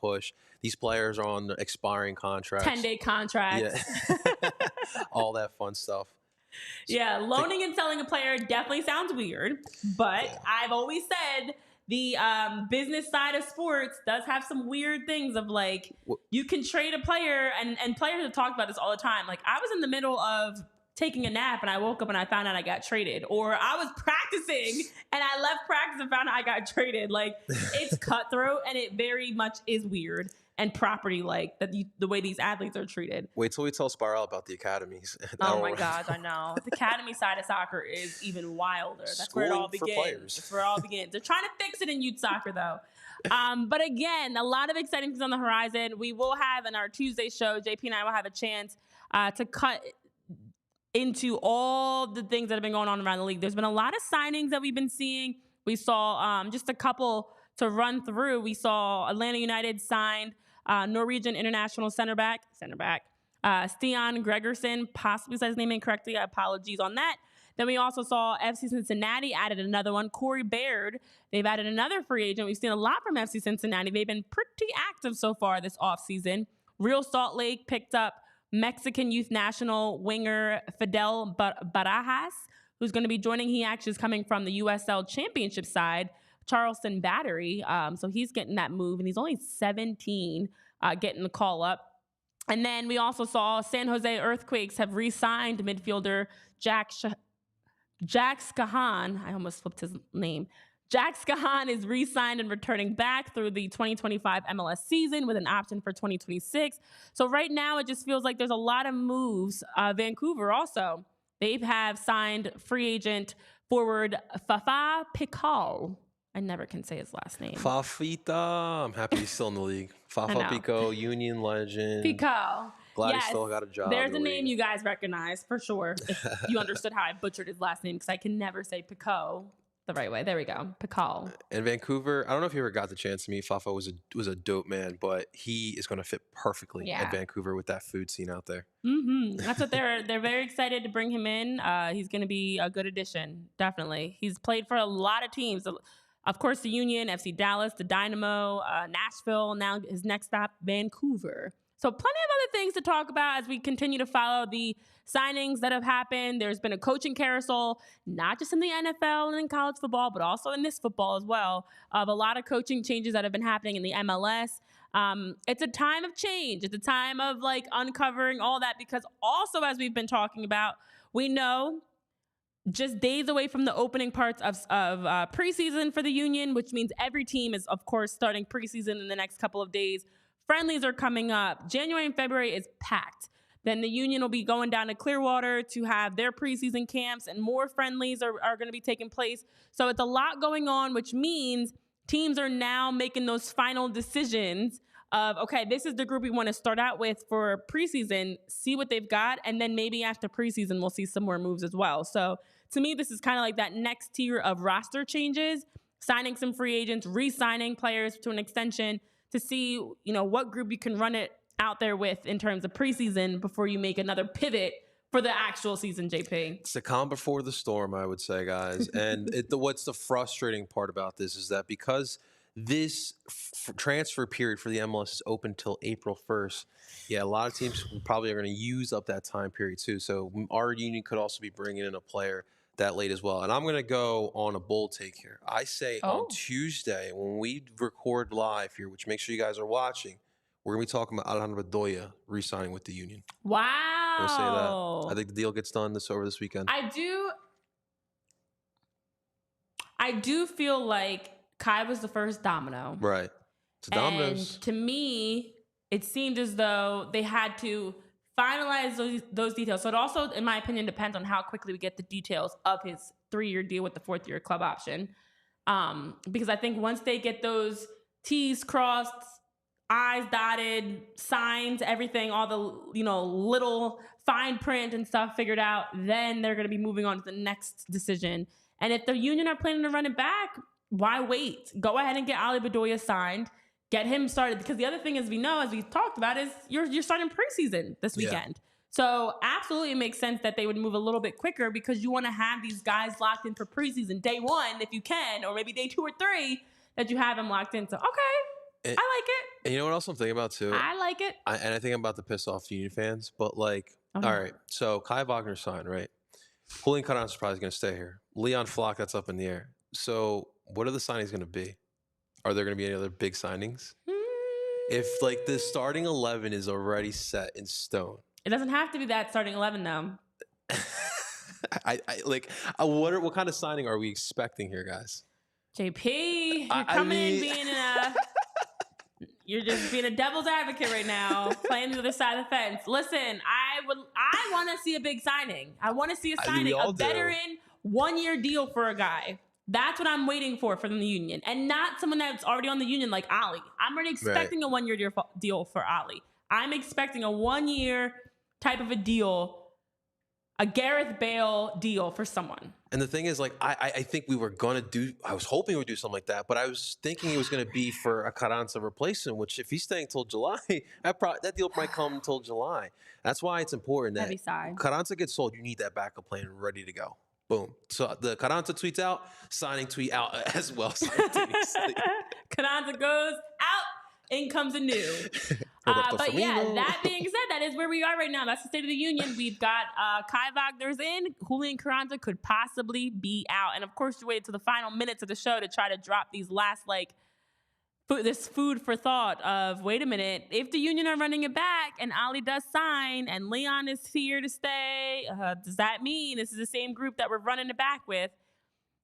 push. These players are on expiring contracts, 10-day contracts, yeah. All that fun stuff. Yeah, loaning and selling a player definitely sounds weird, but I've always said the business side of sports does have some weird things of like, you can trade a player, and players have talked about this all the time. Like, I was in the middle of taking a nap and I woke up and I found out I got traded, or I was practicing and I left practice and found out I got traded. Like, it's cutthroat, and it very much is weird and property like that. The way these athletes are treated. Wait till we tell Spiral about the academies. Oh my gosh, I know. The academy side of soccer is even wilder. That's where it all begins. That's where it all begins. They're trying to fix it in youth soccer though. But again, a lot of exciting things on the horizon. We will have in our Tuesday show, JP and I will have a chance to cut into all the things that have been going on around the league. There's been a lot of signings that we've been seeing. We saw just a couple to run through. We saw Atlanta United signed Norwegian international center back Stian Gregerson, possibly said his name incorrectly. Apologies on that. Then we also saw FC Cincinnati added another one, Corey Baird. They've added another free agent. We've seen a lot from FC Cincinnati. They've been pretty active so far this offseason. Real Salt Lake picked up Mexican youth national winger Fidel Barajas, who's going to be joining. He actually is coming from the USL Championship side, Charleston Battery. So he's getting that move, and he's only 17, getting the call up. And then we also saw San Jose Earthquakes have re-signed midfielder Jack Skahan. I almost flipped his name. Jack Skahan is re-signed and returning back through the 2025 MLS season with an option for 2026. So right now it just feels like there's a lot of moves. Vancouver also, they have signed free agent forward Fafa Picault. I never can say his last name. Fafita. I'm happy he's still in the league. Fafa Pico, Union legend. Pico. Glad he still got a job. There's a name you guys recognize for sure. If you understood how I butchered his last name, because I can never say Pico the right way. There we go. Pico. In Vancouver, I don't know if you ever got the chance to meet Fafa. Was a dope man, but he is going to fit perfectly at Vancouver with that food scene out there. Mm-hmm. That's what they're very excited to bring him in. He's going to be a good addition, definitely. He's played for a lot of teams. Of course, the Union, FC Dallas, the Dynamo, Nashville, now his next stop, Vancouver. So plenty of other things to talk about as we continue to follow the signings that have happened. There's been a coaching carousel, not just in the NFL and in college football, but also in this football as well, of a lot of coaching changes that have been happening in the MLS. It's a time of change. It's a time of like uncovering all that, because also, as we've been talking about, we know just days away from the opening parts of preseason for the Union, which means every team is, of course, starting preseason in the next couple of days. Friendlies are coming up. January and February is packed. Then the Union will be going down to Clearwater to have their preseason camps, and more friendlies are going to be taking place. So it's a lot going on, which means teams are now making those final decisions of, okay, this is the group we want to start out with for preseason, see what they've got, and then maybe after preseason we'll see some more moves as well. So to me, this is kind of like that next tier of roster changes, signing some free agents, re-signing players to an extension to see, what group you can run it out there with in terms of preseason before you make another pivot for the actual season, JP. It's the calm before the storm, I would say, guys. And what's the frustrating part about this is that because this transfer period for the MLS is open till April 1st, a lot of teams probably are going to use up that time period too. So our Union could also be bringing in a player that late as well. And I'm going to go on a bold take here. I say on Tuesday, when we record live here, which make sure you guys are watching, we're going to be talking about Babayya re-signing with the Union. Wow. I'm going to say that. I think the deal gets done over this weekend. I do feel like Kai was the first domino. Right. It's dominoes. And to me, it seemed as though they had to finalize those details. So it also, in my opinion, depends on how quickly we get the details of his 3-year deal with the 4th-year club option. Because I think once they get those T's crossed, I's dotted, signs, everything, all the little fine print and stuff figured out, then they're going to be moving on to the next decision. And if the Union are planning to run it back, why wait? Go ahead and get Ali Babayya signed. Get him started, because the other thing, as we know, as we've talked about, is you're starting preseason this weekend. So absolutely it makes sense that they would move a little bit quicker, because you want to have these guys locked in for preseason day 1 if you can, or maybe day 2 or 3 that you have them locked in. So, I like it. And you know what else I'm thinking about too? I like it. And I think I'm about to piss off Union fans, but all right, so Kai Wagner signed, right? Julian Carranza is probably going to stay here. Leon Flock, that's up in the air. So what are the signings going to be? Are there going to be any other big signings? If the starting 11 is already set in stone. It doesn't have to be that starting 11 though. What kind of signing are we expecting here, guys? JP, you're coming in being you're just being a devil's advocate right now, playing the other side of the fence. Listen, I want to see a big signing. I want to see a signing, a veteran 1-year deal for a guy. That's what I'm waiting for from the Union, and not someone that's already on the Union like Ali. I'm already expecting a 1-year deal for Ali. I'm expecting a 1-year type of a deal, a Gareth Bale deal for someone. And the thing is, I think we were going to do, I was hoping we'd do something like that, but I was thinking it was going to be for a Carranza replacement, which if he's staying till July, that deal might come until July. That's why it's important that Carranza gets sold. You need that backup plan ready to go. Boom. So the Carranza tweets out, signing tweet out as well simultaneously. Carranza goes out, in comes a new. But yeah, that being said, that is where we are right now. That's the State of the Union. We've got Kai Wagner's in. Julian Carranza could possibly be out. And of course, you waited to the final minutes of the show to try to drop these last, this food for thought of, wait a minute, if the Union are running it back and Ali does sign and Leon is here to stay, does that mean this is the same group that we're running it back with?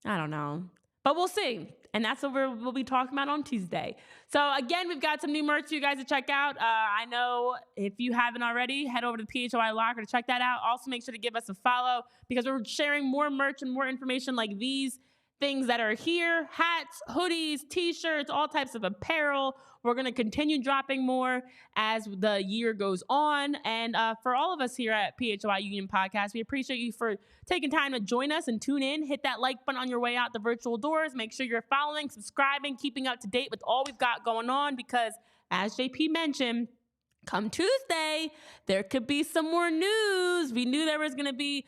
I don't know. But we'll see. And that's what we'll be talking about on Tuesday. So again, we've got some new merch for you guys to check out. I know if you haven't already, head over to the PHL Locker to check that out. Also, make sure to give us a follow, because we're sharing more merch and more information like these things that are here: hats, hoodies, t-shirts, all types of apparel. We're going to continue dropping more as the year goes on. And for all of us here at PHL Union Podcast, we appreciate you for taking time to join us and tune in. Hit that like button on your way out the virtual doors. Make sure you're following, subscribing, keeping up to date with all we've got going on, because as JP mentioned, come Tuesday, there could be some more news. We knew there was going to be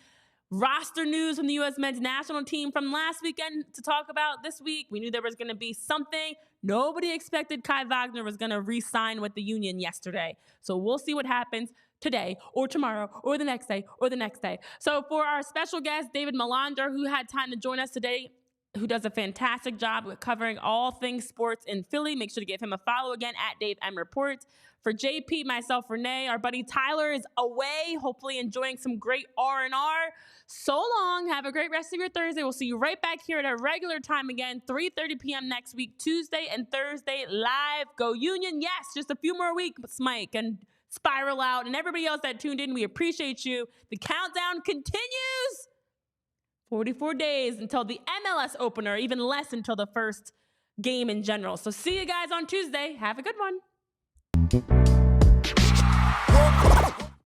roster news from the U.S. men's national team from last weekend to talk about this week. We knew there was going to be something. Nobody expected Kai Wagner was going to re-sign with the Union yesterday. So we'll see what happens today or tomorrow or the next day or the next day. So for our special guest, David Malandra, who had time to join us today, who does a fantastic job with covering all things sports in Philly, make sure to give him a follow again at Dave M Reports. For JP, myself, Renee, our buddy Tyler is away, hopefully enjoying some great R&R. So long. Have a great rest of your Thursday. We'll see you right back here at our regular time again, 3:30 p.m. next week, Tuesday and Thursday, live. Go Union. Yes, just a few more weeks, Mike, and Spiral Out, and everybody else that tuned in. We appreciate you. The countdown continues. 44 days until the MLS opener, even less until the first game in general. So see you guys on Tuesday. Have a good one.